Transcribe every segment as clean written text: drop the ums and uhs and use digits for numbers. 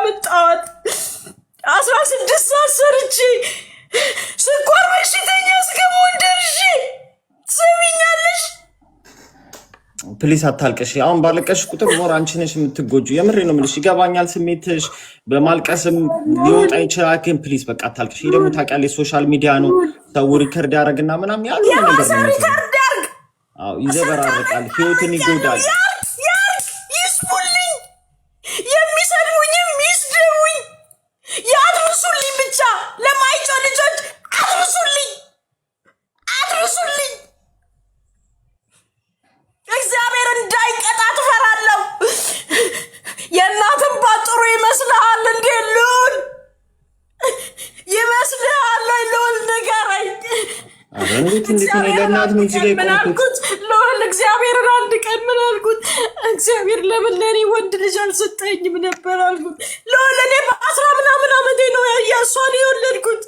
ያመጣዋት 16 ሰዓት ሰርቼ ስኳር በሽተኛ እስከመሆን ደርሼ ትሰሚኛለሽ? ፕሊስ አታልቅሽ። አሁን ባለቀሽ ቁጥር ሞር አንቺ ነሽ የምትጎጁ። የምሬ ነው የምልሽ። ይገባኛል ስሜትሽ፣ በማልቀስም ሊወጣ ይችላል። ግን ፕሊስ በቃ አታልቅሽ። ይሄ ደግሞ ታውቂያለሽ ሶሻል ሚዲያ ነው። ሰው ሪከርድ ያደርግና ምናምን ያሉ ነገር ነው። አዎ ይዘበራርቃል፣ ህይወትን ይጎዳል። ይስሙልኝ፣ የሚሰድቡኝም ይስደቡኝ፣ ያድርሱልኝ። ብቻ ለማይጮህ ልጆች አድርሱልኝ፣ አድርሱልኝ። እግዚአብሔር እንዳይቀጣ ትፈራለሁ። የእናትን ባጥሩ ይመስልሃል እንዴ? ልዑል ይመስልሃል? ልዑል ንገረኝ። እንዴት ነው ለእናት ምን አልኩት? ልዑል እግዚአብሔርን አንድ ቀን ምን አልኩት? እግዚአብሔር ለምን ለእኔ ወንድ ልጅ አልሰጠኝም ነበር አልኩት። ልዑል እኔ በ10 ምናምን ዓመቴ ነው እሷን የወለድኩት።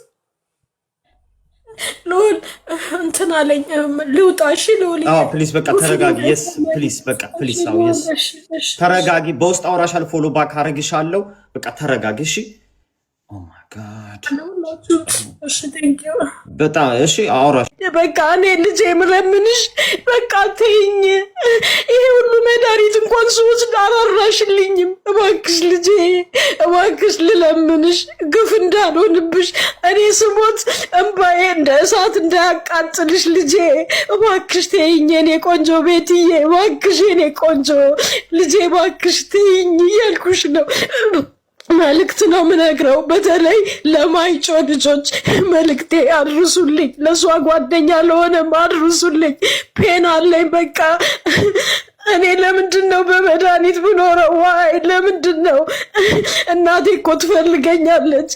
ልዑል እንትን አለኝ ልውጣ። እሺ ልዑል ፕሊስ በቃ ተረጋጊ። የስ ፕሊስ በቃ ፕሊስ። አዎ የስ ተረጋጊ። በውስጥ አውራሻል፣ ፎሎ ባክ አረግሻለሁ። በቃ ተረጋጊ። እሺ ኦ ማይ ጋድ እሺ ቴንክ ዩ በጣም እሺ። አውራሽ በቃ እኔ ልጄ ምለምንሽ በቃ ተይኝ። ይሄ ሁሉ መድኃኒት እንኳን ስወስድ አላራሽልኝም። እባክሽ ልጄ እባክሽ ልለምንሽ፣ ግፍ እንዳልሆንብሽ፣ እኔ ስሞት እንባዬ እንደ እሳት እንዳያቃጥልሽ ልጄ እባክሽ ተይኝ። የኔ ቆንጆ ቤትዬ እባክሽ፣ የኔ ቆንጆ ልጄ እባክሽ ተይኝ እያልኩሽ ነው። መልእክት ነው ምነግረው። በተለይ ለማይጮ ልጆች መልእክቴ አድርሱልኝ። ለሷ ጓደኛ ለሆነም አድርሱልኝ። ፔን አለኝ በቃ። እኔ ለምንድን ነው በመድኃኒት ብኖረው? ዋይ ለምንድን ነው? እናቴ እኮ ትፈልገኛለች።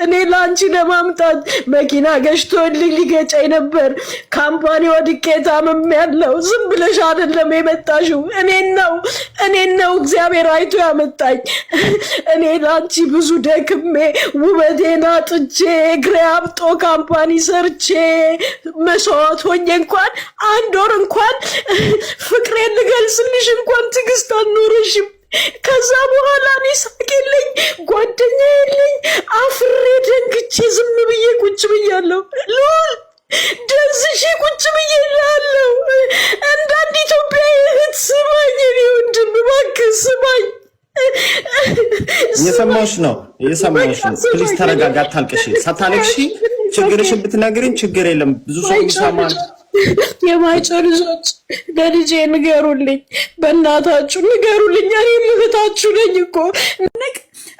እኔ ለአንቺ ለማምጣት መኪና ገጭቶልኝ ሊገጨኝ ነበር። ካምፓኒ ወድቄ ታምሜያለሁ። ዝም ብለሽ አይደለም የመጣሽው። እኔን ነው እግዚአብሔር አይቶ ያመጣኝ። እኔ ለአንቺ ብዙ ደክሜ ውበቴን አጥቼ እግሬ አብጦ ካምፓኒ ሰርቼ መስዋዕት ሆኜ እንኳን 1 ወር እንኳን ፍቅሬን ልገልጽልሽ እንኳን ትዕግስት አልኖረሽም። ከዛ በኋላ እኔ ሳቅ የለኝ፣ ጓደኛ የለኝ፣ አፍሬ ደንግቼ ዝም ብዬ ቁጭ ብያለሁ። ልዑል ደንዝሼ ቁጭ ብዬልሃለሁ። እንዳንድ ኢትዮጵያ እህት ስማኝ፣ እኔ ወንድም እባክህ ስማኝ። እየሰማሁሽ ነው። ፕሊዝ ተረጋጋ፣ አታልቅሽ። ሳታለቅሺ ችግርሽን ብትነግሪኝ ችግር የለም። ብዙ ሰው ይሰማል። የማይጮ ልጆች ለልጄ ንገሩልኝ፣ በእናታችሁ ንገሩልኝ። እኔ እህታችሁ ነኝ እኮ።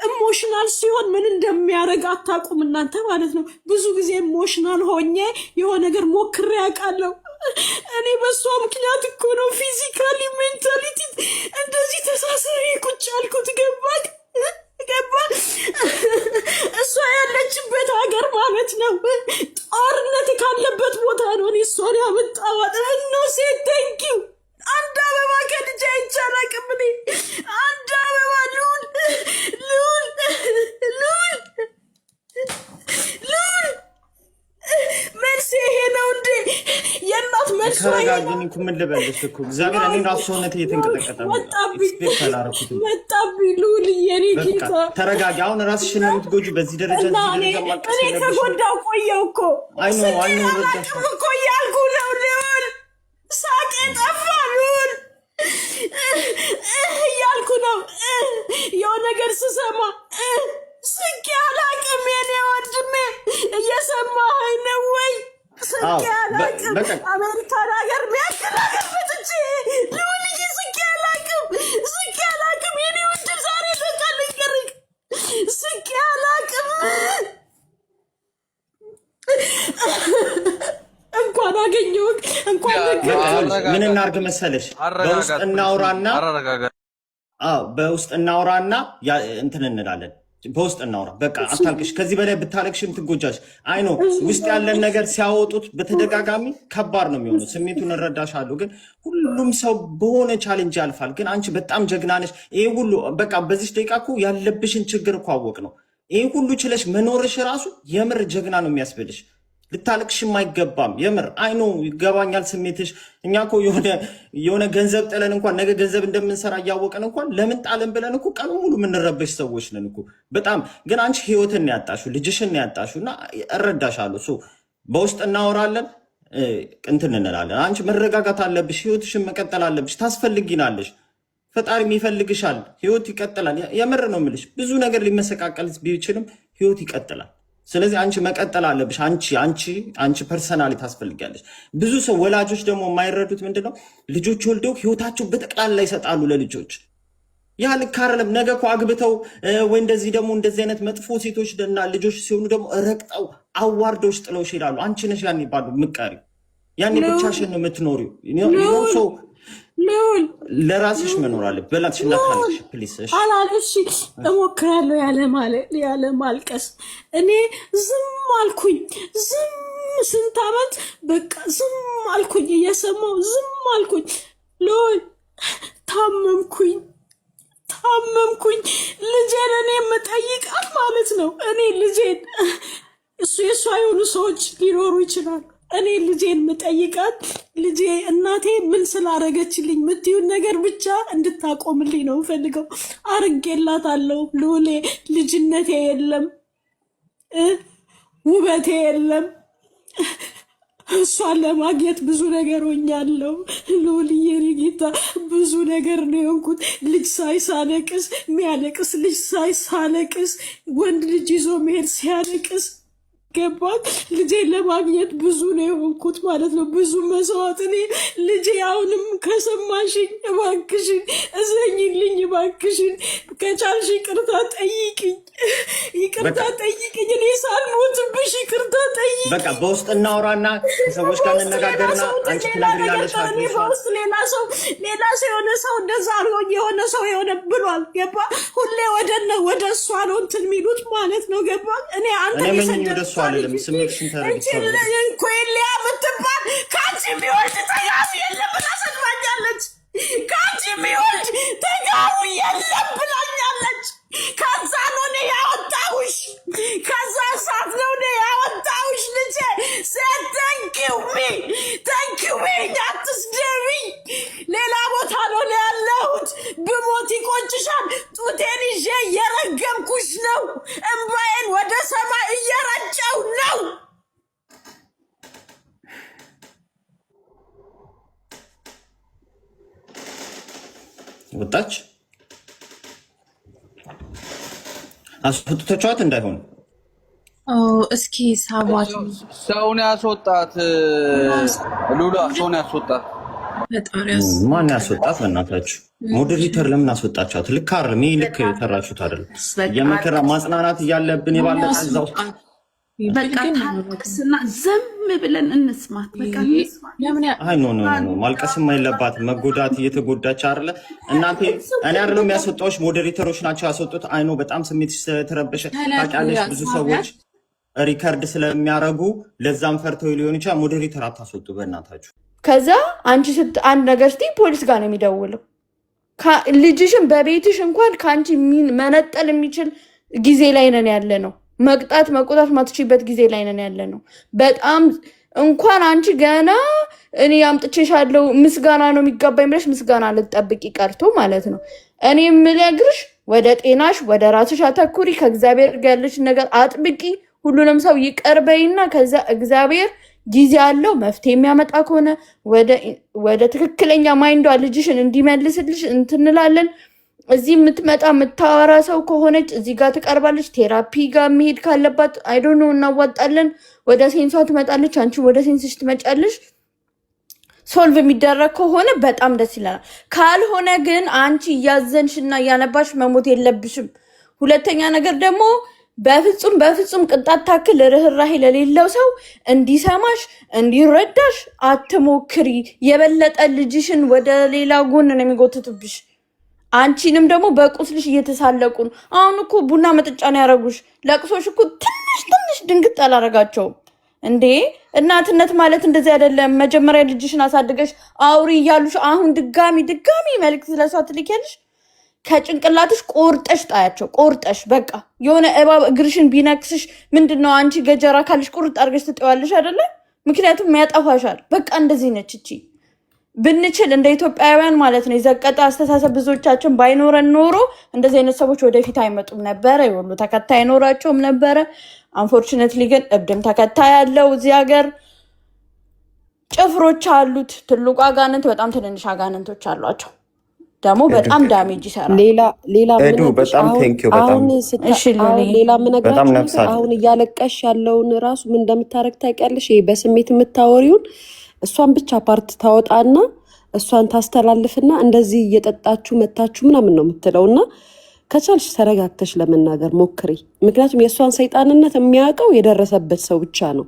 ኢሞሽናል ሲሆን ምን እንደሚያደርግ አታውቁም እናንተ ማለት ነው። ብዙ ጊዜ ኢሞሽናል ሆኜ የሆነ ነገር ሞክሬ ያውቃለሁ። እኔ በሷ ምክንያት እኮ ነው ፊዚካሊ ሜንታሊቲ እንደዚህ ተሳስሬ ቁጭ አልኩት። ገባ እሷ ያለችበት ሀገር ማለት ነው ጦርነት ካለበት ቦታ ነው። እኔ እሷን ያመጣኋት ነው። ሴት ቴንኪው። አንድ አበባ ከልጄ አይቻላቅም። እኔ አንድ አበባ ልዑል መልስ ይሄ ነው እንዴ? የእናት መልስ ተረጋግኝ እኮ ምን ልበልሽ እኮ እግዚአብሔር እኔ ራሱ ሰውነቴ እየተንቀጠቀጠ ነው። መጣብኝ ልዑል የኔ ጌታ ተረጋጊ። አሁን ራስሽን ነው የምትጎጂው በዚህ ደረጃ። እኔ ከጎዳው ቆየው እኮ አይኖ እኮ እያልኩ ነው ልዑል። ሳቄ ጠፋ ልዑል እያልኩ ነው። የሆነ ነገር ስሰማ ስቄ አላቅም። የኔ ወንድሜ እየሰማኸኝ ነው ወይ? ስቄ አላቅም። አሜሪካን ሀገር ሚያክል ሀገር መጥቼ ልዑልዬ ስቄ አላቅም። የኔ ወንድም ዛሬ በቃ ልንገርህ ስቄ አላቅም። እንኳን አገኘሁህ እንኳን ምን እናድርግ መሰለሽ፣ በውስጥ እናውራና እንትን እንላለን። በውስጥ እናውራ በቃ አታልቅሽ። ከዚህ በላይ ብታለቅሽም ትጎጃሽ። አይ ነው ውስጥ ያለን ነገር ሲያወጡት በተደጋጋሚ ከባድ ነው የሚሆነው። ስሜቱን እረዳሻለሁ፣ ግን ሁሉም ሰው በሆነ ቻሌንጅ ያልፋል። ግን አንቺ በጣም ጀግና ነሽ። ይሄ ሁሉ በቃ በዚህ ደቂቃ እኮ ያለብሽን ችግር እኮ አወቅ ነው። ይሄ ሁሉ ችለሽ መኖርሽ ራሱ የምር ጀግና ነው የሚያስብልሽ። ልታለቅሽም አይገባም። የምር አይኖ ይገባኛል ስሜትሽ። እኛ እኮ የሆነ ገንዘብ ጥለን እንኳን ነገ ገንዘብ እንደምንሰራ እያወቀን እንኳን ለምን ጣለን ብለን እኮ ቀኑ ሙሉ የምንረበሽ ሰዎች ነን እኮ በጣም። ግን አንቺ ህይወትን ያጣሹ ልጅሽን ያጣሹ እና እረዳሻለሁ። በውስጥ እናወራለን እንትን እንላለን። አንቺ መረጋጋት አለብሽ፣ ህይወትሽን መቀጠል አለብሽ። ታስፈልጊናለሽ፣ ፈጣሪም ይፈልግሻል። ህይወት ይቀጥላል። የምር ነው የምልሽ። ብዙ ነገር ሊመሰቃቀል ቢችልም ህይወት ይቀጥላል። ስለዚህ አንቺ መቀጠል አለብሽ። አንቺ ፐርሰናሊ ታስፈልጊያለሽ። ብዙ ሰው ወላጆች ደግሞ የማይረዱት ምንድነው ልጆች ወልደው ህይወታቸው በጠቅላላ ይሰጣሉ ለልጆች። ያ ልክ አይደለም። ነገ እኮ አግብተው ወይ እንደዚህ ደግሞ እንደዚህ አይነት መጥፎ ሴቶች እና ልጆች ሲሆኑ ደግሞ ረግጠው አዋርደውሽ ጥለውሽ ይሄዳሉ። አንቺ ነሽ ያኔ ባሉ ምቀሪ፣ ያኔ ብቻሽን ነው የምትኖሪው። ሰው ለራስሽ መኖር አለ። በላትሽ እናታለሽ ፕሊስ። እሺ እሞክራለሁ ያለ ማልቀስ። እኔ ዝም አልኩኝ። ስንት ዓመት በቃ ዝም አልኩኝ፣ እየሰማሁ ዝም አልኩኝ። ልዑል ታመምኩኝ። ልጄን እኔ የምጠይቃት ማለት ነው። እኔ ልጄን እሱ የእሷ የሆኑ ሰዎች ሊኖሩ ይችላሉ። እኔ ልጄን የምጠይቃት ልጄ እናቴ ምን ስላረገችልኝ የምትዩን ነገር ብቻ እንድታቆምልኝ ነው የምፈልገው። አርጌላታለሁ። ልዑሌ ልጅነቴ የለም፣ ውበቴ የለም። እሷን ለማግኘት ብዙ ነገር ሆኛለሁ። ልዑልዬ ጌታ ብዙ ነገር ነው የሆንኩት። ልጅ ሳይሳለቅስ የሚያለቅስ ልጅ ሳይሳለቅስ ወንድ ልጅ ይዞ መሄድ ሲያለቅስ ገባት። ልጄን ለማግኘት ብዙ ነው የሆንኩት ማለት ነው፣ ብዙ መስዋዕት። እኔ ልጄ አሁንም ከሰማሽኝ እባክሽን እዘኝልኝ፣ እባክሽን ከቻልሽ ይቅርታ ጠይቅኝ፣ እኔ ሳልሞትብሽ ይቅርታ ጠይቅኝ። በቃ በውስጥ እናውራና ከሰዎች ጋር እንነጋገርና አንቺ ትነግሪኛለሽ። በውስጥ ሌላ ሰው የሆነ ሰው እንደዛ የሆነ ሰው የሆነ ብሏል። ገባ ሁሌ ወደ እሷ ነው እንትን የሚሉት ማለት ነው። ገባ እኔ አንተ ወደ አለም ስሜትሽን ተረድቻለሁ። ምትባል ከአንቺ የሚወልድ ተጋቢ የለም ብላ ሰድባኛለች። ከአንቺ የሚወልድ ተጋቢ የለም ብላኛለች። ከዛ ነው እኔ ያወጣሁሽ፣ ከዛ እሳት ነው እኔ ያወጣሁሽ። ልጄ ተንኪው አትስደቢኝ። ሌላ ቦታ ነው ያለሁት። ብሞት ይቆጭሻል። ጡቴን ይዤ እየረገምኩሽ ነው። እምባዬን ወደ ሰማይ እየረጨው ነው። ወጣች። አስወጥተቻት እንዳይሆን እስኪ ሳቧት። ሰውን ያስወጣት ሉላ፣ ሰውን ያስወጣት። ማን ያስወጣት? በእናታችሁ ሞዴሬተር ለምን አስወጣቻት? ልክ አይደለም። ይሄ ልክ የተራችሁት አይደለም። የመከራ ማጽናናት እያለብን የባለቀ እዛው በቃ ታክስና ዘም ብለን እንስማት። በቃ አይ ኖ ማልቀስም የለባትም። መጎዳት እየተጎዳች አይደለ እናንተ። እኔ አይደለም የሚያስወጣዎች ሞዴሬተሮች ናቸው ያስወጡት። አይ ኖ በጣም ስሜት ስለተረበሸ ታውቂያለሽ። ብዙ ሰዎች ሪከርድ ስለሚያረጉ ለዛም ፈርተው ሊሆን ይችላል። ሞዴሬተር አታስወጡ በእናታችሁ። ከዛ አንቺ አንድ ነገር ስትይ ፖሊስ ጋር ነው የሚደውለው። ልጅሽን በቤትሽ እንኳን ከአንቺ መነጠል የሚችል ጊዜ ላይ ነን ያለ ነው። መቆጣት ማትችይበት ጊዜ ላይ ነን ያለ ነው። በጣም እንኳን አንቺ ገና እኔ አምጥቼሻለሁ ምስጋና ነው የሚገባኝ ብለሽ ምስጋና ልትጠብቂ ቀርቶ ማለት ነው። እኔ የምነግርሽ ወደ ጤናሽ፣ ወደ ራስሽ አተኩሪ። ከእግዚአብሔር ጋር ያለሽ ነገር አጥብቂ። ሁሉንም ሰው ይቅር በይና ከዛ እግዚአብሔር ጊዜ አለው መፍትሄ የሚያመጣ ከሆነ ወደ ትክክለኛ ማይንዷ ልጅሽን እንዲመልስልሽ እንትንላለን። እዚህ የምትመጣ የምታወራ ሰው ከሆነች እዚህ ጋር ትቀርባለች። ቴራፒ ጋር መሄድ ካለባት አይዶኖ እናዋጣለን። ወደ ሴንሷ ትመጣለች፣ አንቺ ወደ ሴንስሽ ትመጫለሽ። ሶልቭ የሚደረግ ከሆነ በጣም ደስ ይለናል። ካልሆነ ግን አንቺ እያዘንሽና እያነባሽ መሞት የለብሽም። ሁለተኛ ነገር ደግሞ በፍጹም ቅጣት ታክል ርህራሄ ለሌለው ሰው እንዲሰማሽ እንዲረዳሽ አትሞክሪ። የበለጠ ልጅሽን ወደ ሌላ ጎን ነው የሚጎትትብሽ። አንቺንም ደግሞ በቁስልሽ እየተሳለቁ ነው። አሁን እኮ ቡና መጠጫ ነው ያደረጉሽ። ለቅሶሽ እኮ ትንሽ ድንግጥ አላረጋቸውም እንዴ? እናትነት ማለት እንደዚህ አይደለም። መጀመሪያ ልጅሽን አሳድገሽ አውሪ እያሉሽ አሁን ድጋሚ መልዕክት ስለሷ ትልኪያለሽ። ከጭንቅላትሽ ቆርጠሽ ጣያቸው። ቆርጠሽ በቃ የሆነ እባብ እግርሽን ቢነክስሽ ምንድነው አንቺ ገጀራ ካልሽ ቁርጥ አድርገሽ ትጠዋለሽ አይደለ? ምክንያቱም ያጠፋሻል። በቃ እንደዚህ ነች እቺ። ብንችል እንደ ኢትዮጵያውያን ማለት ነው የዘቀጠ አስተሳሰብ ብዙዎቻችን ባይኖረን ኖሮ እንደዚህ አይነት ሰዎች ወደፊት አይመጡም ነበረ። የሁሉ ተከታይ አይኖራቸውም ነበረ። አንፎርቹኔትሊ ግን እብድም ተከታይ ያለው እዚህ ሀገር ጭፍሮች አሉት። ትልቁ አጋንንት በጣም ትንንሽ አጋንንቶች አሏቸው። ደግሞ በጣም ዳሜጅ ይሰራል። ሌላ በጣም ቴንኪው በጣም ሌላ ምነግራችሁ አሁን እያለቀሽ ያለውን ራሱ ምን እንደምታረግ ታውቂያለሽ? ይሄ በስሜት የምታወሪውን እሷን ብቻ ፓርት ታወጣና እሷን ታስተላልፍና እንደዚህ እየጠጣችሁ መታችሁ ምናምን ነው የምትለውና ከቻልሽ ተረጋግተሽ ለመናገር ሞክሪ። ምክንያቱም የእሷን ሰይጣንነት የሚያውቀው የደረሰበት ሰው ብቻ ነው።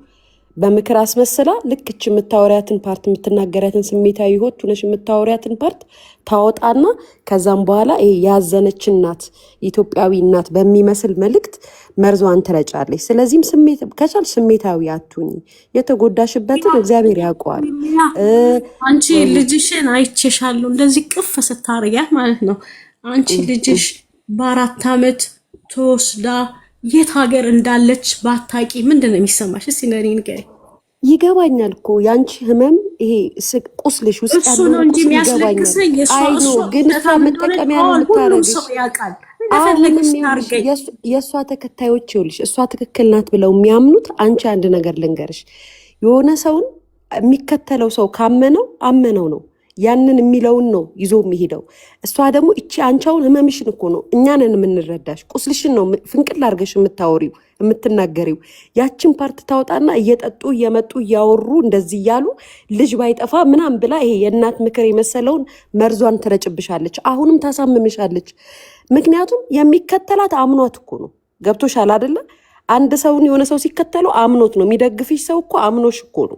በምክር አስመስላ ልክ እች የምታወሪያትን ፓርት የምትናገሪያትን ስሜታዊ ሆት ሆነሽ የምታወሪያትን ፓርት ታወጣና ከዛም በኋላ ይሄ ያዘነች እናት ኢትዮጵያዊ እናት በሚመስል መልእክት መርዟን ትረጫለች። ስለዚህም ከቻል ስሜታዊ አትሁኝ። የተጎዳሽበትን እግዚአብሔር ያውቀዋል። አንቺ ልጅሽን አይቼሻለሁ እንደዚህ ቅፍ ስታርጊያት ማለት ነው። አንቺ ልጅሽ በ4 ዓመት ተወስዳ የት ሀገር እንዳለች ባታቂ ምንድን ነው የሚሰማሽ? እስኪ ንገሪኝ። ይገባኛል እኮ ያንቺ ህመም ይሄ ቁስልሽ ውስጥ እሱ ነው እንጂ የሚያስለቅሰኝ ግን እሷ መጠቀሚያ ነው የምታረግሽ። የእሷ ተከታዮች ይኸውልሽ እሷ ትክክል ናት ብለው የሚያምኑት አንቺ አንድ ነገር ልንገርሽ፣ የሆነ ሰውን የሚከተለው ሰው ካመነው አመነው ነው ያንን የሚለውን ነው ይዞ የሚሄደው። እሷ ደግሞ እቺ አንቻውን ህመምሽን እኮ ነው እኛንን የምንረዳሽ፣ ቁስልሽን ነው ፍንቅል አድርገሽ የምታወሪው የምትናገሪው። ያችን ፓርት ታወጣና እየጠጡ እየመጡ እያወሩ እንደዚህ እያሉ ልጅ ባይጠፋ ምናምን ብላ ይሄ የእናት ምክር የመሰለውን መርዟን ትረጭብሻለች። አሁንም ታሳምምሻለች። ምክንያቱም የሚከተላት አምኗት እኮ ነው። ገብቶሻል አይደለ? አንድ ሰውን የሆነ ሰው ሲከተለው አምኖት ነው የሚደግፍሽ። ሰው እኮ አምኖሽ እኮ ነው።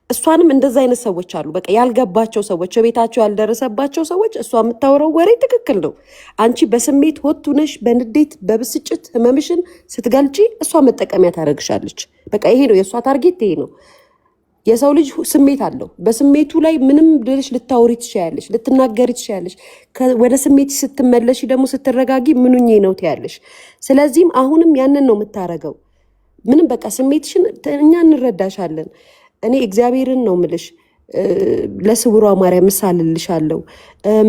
እሷንም እንደዛ አይነት ሰዎች አሉ። በቃ ያልገባቸው ሰዎች፣ ቤታቸው ያልደረሰባቸው ሰዎች። እሷ የምታወራው ወሬ ትክክል ነው። አንቺ በስሜት ወጥነሽ በንዴት በብስጭት ህመምሽን ስትገልጪ እሷ መጠቀሚያ ታደርግሻለች። በቃ ይሄ ነው የእሷ ታርጌት፣ ይሄ ነው። የሰው ልጅ ስሜት አለው። በስሜቱ ላይ ምንም ብለሽ ልታወሪ ትችያለሽ፣ ልትናገሪ ትችያለሽ። ወደ ስሜት ስትመለሽ ደግሞ ስትረጋጊ ምኑኜ ነው ትያለሽ። ስለዚህም አሁንም ያንን ነው የምታረገው። ምንም በቃ ስሜትሽን እኛ እንረዳሻለን። እኔ እግዚአብሔርን ነው ምልሽ፣ ለስውሯ ማርያም ምሳልልሻለሁ።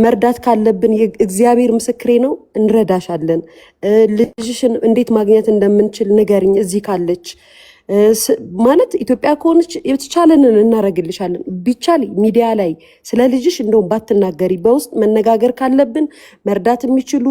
መርዳት ካለብን እግዚአብሔር ምስክሬ ነው፣ እንረዳሻለን። ልጅሽን እንዴት ማግኘት እንደምንችል ንገርኝ እዚህ ካለች ማለት ኢትዮጵያ ከሆነች የተቻለንን እናረግልሻለን። ቢቻል ሚዲያ ላይ ስለ ልጅሽ እንደውም ባትናገሪ፣ በውስጥ መነጋገር ካለብን መርዳት የሚችሉ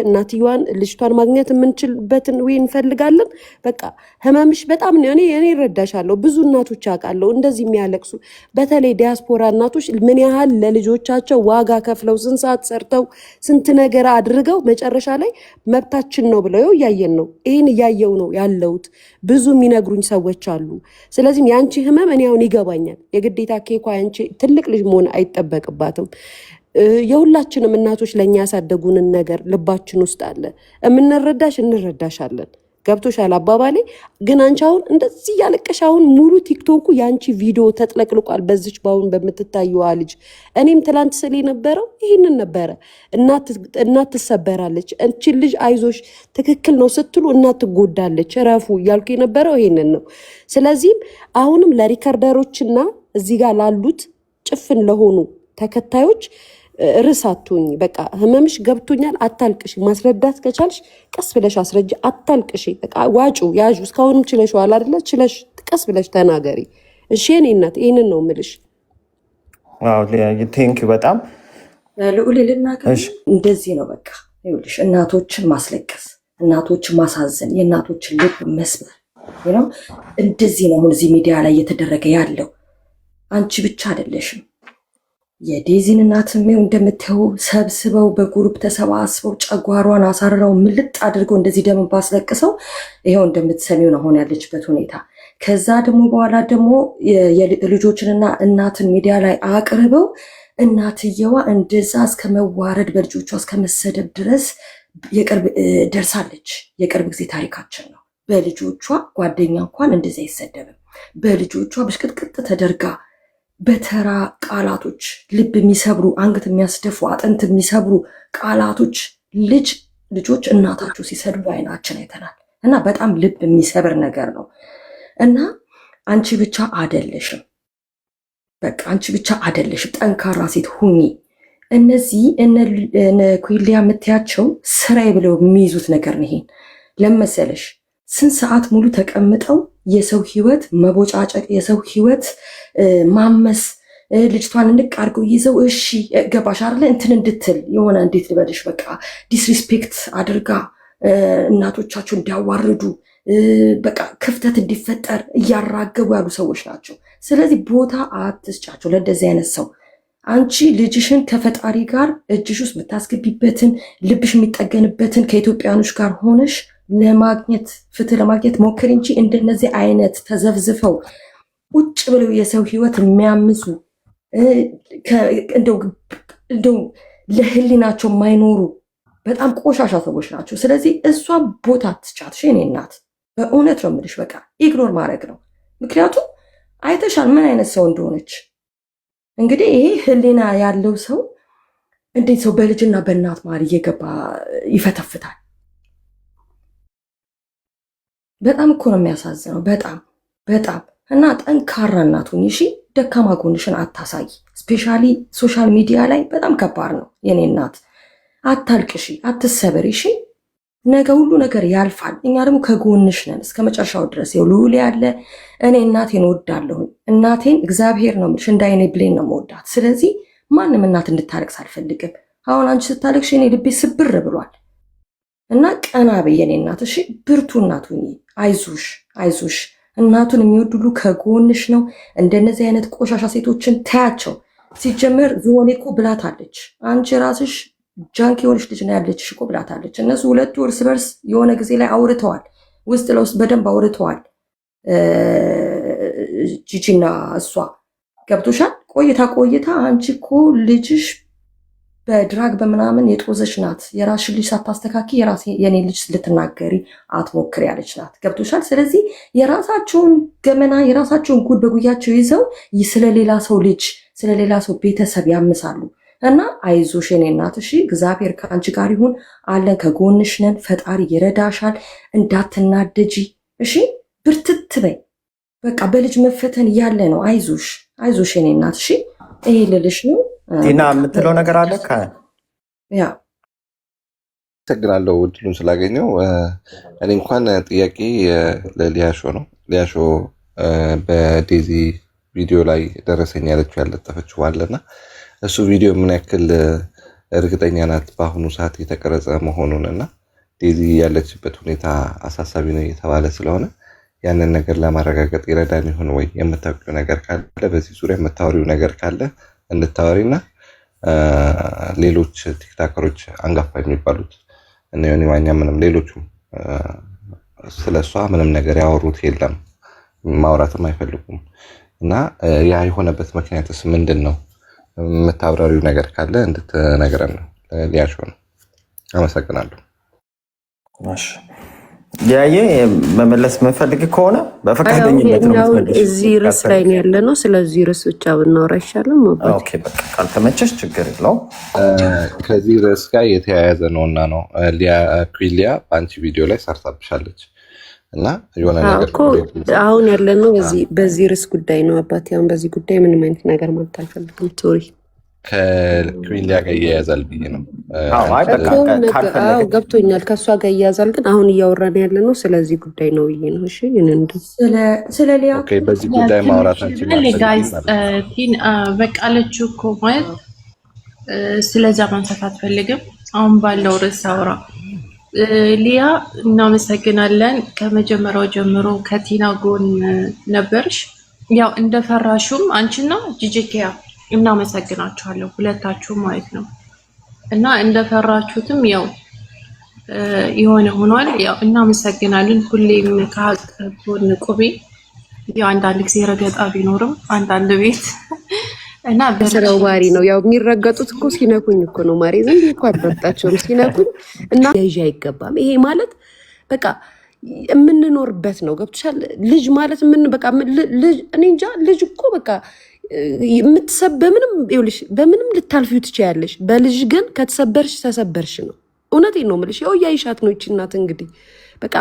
እናትየዋን ልጅቷን ማግኘት የምንችልበትን ወይ እንፈልጋለን። በቃ ህመምሽ በጣም ነው። እኔ እረዳሻለሁ። ብዙ እናቶች አውቃለሁ እንደዚህ የሚያለቅሱ፣ በተለይ ዲያስፖራ እናቶች ምን ያህል ለልጆቻቸው ዋጋ ከፍለው ስንት ሰዓት ሰርተው ስንት ነገር አድርገው መጨረሻ ላይ መብታችን ነው ብለው እያየን ነው። ይህን እያየው ነው ያለሁት። ብዙ የሚነግሩ ሰዎች አሉ። ስለዚህም ያንቺ ህመም እኔ አሁን ይገባኛል። የግዴታ ኬኳ ያንቺ ትልቅ ልጅ መሆን አይጠበቅባትም። የሁላችንም እናቶች ለኛ ያሳደጉንን ነገር ልባችን ውስጥ አለ። የምንረዳሽ እንረዳሻለን። ገብቶሻል አባባሌ? ግን አንቺ አሁን እንደዚህ ያለቀሽ አሁን ሙሉ ቲክቶኩ ያንቺ ቪዲዮ ተጥለቅልቋል በዚች ባሁን በምትታየዋ ልጅ። እኔም ትላንት ስል የነበረው ይህንን ነበረ። እናት ትሰበራለች፣ እቺ ልጅ አይዞሽ ትክክል ነው ስትሉ እናት ትጎዳለች፣ ረፉ እያልኩ የነበረው ይሄንን ነው። ስለዚህም አሁንም ለሪከርደሮችና እዚህ ጋር ላሉት ጭፍን ለሆኑ ተከታዮች ርዕስ አትሁኝ። በቃ ህመምሽ ገብቶኛል፣ አታልቅሽ። ማስረዳት ከቻልሽ ቀስ ብለሽ አስረጅ፣ አታልቅሽ። በቃ ዋጩ ያዡ። እስካሁንም ችለሽዋል አይደለ? ችለሽ ቀስ ብለሽ ተናገሪ። እሺ የኔ እናት ይህንን ነው ምልሽ። ቴንክ በጣም ልዑል ልናገር። እንደዚህ ነው በቃ ይኸውልሽ፣ እናቶችን ማስለቀስ፣ እናቶችን ማሳዘን፣ የእናቶችን ልብ መስበር ነው። እንደዚህ ነው አሁን እዚህ ሚዲያ ላይ እየተደረገ ያለው። አንቺ ብቻ አይደለሽም። የዴዚን እናትም እንደምታየው ሰብስበው በግሩፕ ተሰባስበው ጨጓሯን አሳርረው ምልጥ አድርገው እንደዚህ ደም ባስለቅሰው ይሄው እንደምትሰሚው ነው አሁን ያለችበት ሁኔታ። ከዛ ደግሞ በኋላ ደግሞ የልጆችንና እናትን ሚዲያ ላይ አቅርበው እናትየዋ እንደዛ እስከ መዋረድ በልጆቿ እስከ መሰደብ ድረስ የቅርብ ደርሳለች። የቅርብ ጊዜ ታሪካችን ነው። በልጆቿ ጓደኛ እንኳን እንደዛ አይሰደብም። በልጆቿ በሽቅጥቅጥ ተደርጋ በተራ ቃላቶች ልብ የሚሰብሩ አንገት የሚያስደፉ አጥንት የሚሰብሩ ቃላቶች ልጆች እናታችሁ ሲሰድቡ አይናችን አይተናል እና በጣም ልብ የሚሰብር ነገር ነው እና አንቺ ብቻ አደለሽም። በቃ አንቺ ብቻ አደለሽም። ጠንካራ ሴት ሁኚ። እነዚህ እነ ኩሊያ የምትያቸው ስራዬ ብለው የሚይዙት ነገር ነው። ይሄን ለመሰለሽ ስንት ሰዓት ሙሉ ተቀምጠው የሰው ህይወት መቦጫጨቅ፣ የሰው ህይወት ማመስ፣ ልጅቷን እንቅ አድርገው ይዘው እሺ ገባሽ አይደለ እንትን እንድትል የሆነ እንዴት ልበልሽ በቃ ዲስሪስፔክት አድርጋ እናቶቻቸው እንዲያዋርዱ በቃ ክፍተት እንዲፈጠር እያራገቡ ያሉ ሰዎች ናቸው። ስለዚህ ቦታ አትስጫቸው ለእንደዚህ አይነት ሰው። አንቺ ልጅሽን ከፈጣሪ ጋር እጅሽ ውስጥ የምታስገቢበትን ልብሽ የሚጠገንበትን ከኢትዮጵያኖች ጋር ሆነሽ ለማግኘት ፍትህ ለማግኘት ሞክር እንጂ እንደነዚህ አይነት ተዘፍዝፈው ቁጭ ብለው የሰው ህይወት የሚያምሱ እንደው ለህሊናቸው የማይኖሩ በጣም ቆሻሻ ሰዎች ናቸው። ስለዚህ እሷ ቦታ ትጫትሽ የኔ እናት፣ በእውነት ነው የምልሽ። በቃ ኢግኖር ማድረግ ነው። ምክንያቱም አይተሻል ምን አይነት ሰው እንደሆነች። እንግዲህ ይሄ ህሊና ያለው ሰው እንዴት ሰው በልጅና በእናት መሀል እየገባ ይፈተፍታል? በጣም እኮ ነው የሚያሳዝነው። በጣም በጣም እና ጠንካራ እናት ሁኚ እሺ። ደካማ ጎንሽን አታሳይ። ስፔሻሊ ሶሻል ሚዲያ ላይ በጣም ከባድ ነው የኔ እናት። አታልቅሺ፣ አትሰበሪ እሺ። ነገ ሁሉ ነገር ያልፋል። እኛ ደግሞ ከጎንሽ ነን እስከ መጨረሻው ድረስ። ልዑል ያለ እኔ እናቴን እወዳለሁ። እናቴን እግዚአብሔር ነው የምልሽ እንደ አይኔ ብሌን ነው የምወዳት። ስለዚህ ማንም እናት እንድታለቅስ አልፈልግም። አሁን አንቺ ስታለቅሽ እኔ ልቤ ስብር ብሏል እና ቀና በይ የኔ እናት እሺ። ብርቱ እናት ሁኚ። አይዞሽ አይዞሽ። እናቱን የሚወድ ሁሉ ከጎንሽ ነው። እንደነዚህ አይነት ቆሻሻ ሴቶችን ታያቸው። ሲጀመር ዝሆኔ እኮ ብላታለች። አንቺ ራስሽ ጃንክ የሆነች ልጅ ነው ያለችሽ እኮ ብላታለች። እነሱ ሁለቱ እርስ በርስ የሆነ ጊዜ ላይ አውርተዋል፣ ውስጥ ለውስጥ በደንብ አውርተዋል። ጂጂና እሷ ገብቶሻል። ቆይታ አንቺ እኮ ልጅሽ በድራግ በምናምን የጦዘች ናት። የራስሽን ልጅ ሳታስተካኪ የኔ ልጅ ልትናገሪ አትሞክሪ ያለች ናት። ገብቶሻል። ስለዚህ የራሳቸውን ገመና የራሳቸውን ጉድ በጉያቸው ይዘው ስለሌላ ሰው ልጅ ስለሌላ ሰው ቤተሰብ ያምሳሉ። እና አይዞሽ የኔ እናት እሺ። እግዚአብሔር ከአንቺ ጋር ይሁን፣ አለን ከጎንሽ ነን። ፈጣሪ ይረዳሻል። እንዳትናደጂ እሺ። ብርትት በይ በቃ። በልጅ መፈተን ያለ ነው። አይዞሽ አይዞሽ የኔ እናት እሺ። ይሄ ልልሽ ነው። ቲና የምትለው ነገር አለ? ያ አመሰግናለሁ እድሉን ስላገኘው። እኔ እንኳን ጥያቄ ለሊያሾ ነው። ሊያሾ በዴዚ ቪዲዮ ላይ ደረሰኝ ያለችው ያለጠፈችው አለና እሱ ቪዲዮ ምን ያክል እርግጠኛ ናት በአሁኑ ሰዓት የተቀረጸ መሆኑን እና ዴዚ ያለችበት ሁኔታ አሳሳቢ ነው የተባለ ስለሆነ ያንን ነገር ለማረጋገጥ ይረዳን ይሆን ወይ? የምታውቂው ነገር ካለ በዚህ ዙሪያ የምታወሪው ነገር ካለ እንድታወሪና ሌሎች ቲክታከሮች አንጋፋ የሚባሉት እነ ዮኒ ማኛ ምንም ሌሎቹም ስለሷ ምንም ነገር ያወሩት የለም፣ ማውራትም አይፈልጉም እና ያ የሆነበት ምክንያትስ ምንድን ነው? የምታብራሪው ነገር ካለ እንድትነግረን ነው። ሊያሾ ነው። አመሰግናለሁ። ያየ መመለስ የምፈልግ ከሆነ በፈቃደኝነት ነው የምትመልሺው። እዚህ ርዕስ ላይ ነው ያለ ነው። ስለዚህ ርዕስ ብቻ ብናወራ ይሻላል። ኦኬ በቃ ካልተመቸሽ ችግር የለውም። ከዚህ ርዕስ ጋር የተያያዘ ነውና ነው ኩሊያ በአንቺ ቪዲዮ ላይ ሰርታብሻለች እና የሆነ ነገር አሁን ያለ ነው በዚህ ርዕስ ጉዳይ ነው አባቴ። አሁን በዚህ ጉዳይ ምንም አይነት ነገር ማለት አልፈልግም። ሶሪ ከኩሊያ ጋር እያያዛል ብዬ ነው። ገብቶኛል፣ ከእሷ ጋር እያያዛል። ግን አሁን እያወራን ያለ ነው ስለዚህ ጉዳይ ነው ብዬ ነው። እሺ ስለሊያ በዚህ ጉዳይ ማውራታችን በቃ አለችው እኮ ማለት ስለዛ ማንሳት አትፈልግም። አሁን ባለው ርዕስ አውራ። ሊያ እናመሰግናለን። ከመጀመሪያው ጀምሮ ከቲና ጎን ነበርሽ። ያው እንደፈራሹም አንቺና ጂጂኪያ እናመሰግናችኋለሁ ሁለታችሁም ማለት ነው። እና እንደፈራችሁትም ያው የሆነ ሆኗል። ያው እናመሰግናለን። ሁሌም ከሀቅ ጎን ቁሚ። ያው አንዳንድ ጊዜ ረገጣ ቢኖርም አንዳንድ ቤት እና በስራው ባህሪ ነው። ያው የሚረገጡት እኮ ሲነኩኝ እኮ ነው ማሪ። ዝም ብዬ እኮ አልረግጣቸውም ሲነኩኝ። እና ይዤ አይገባም። ይሄ ማለት በቃ የምንኖርበት ነው። ገብቶሻል? ልጅ ማለት ምን በቃ ልጅ እኔ እንጃ። ልጅ እኮ በቃ በምንም ልታልፊው ትችያለሽ። በልጅ ግን ከተሰበርሽ ተሰበርሽ ነው። እውነቴን ነው የምልሽ። ያው እያይሻት ነው ይቺ እናት እንግዲህ በቃ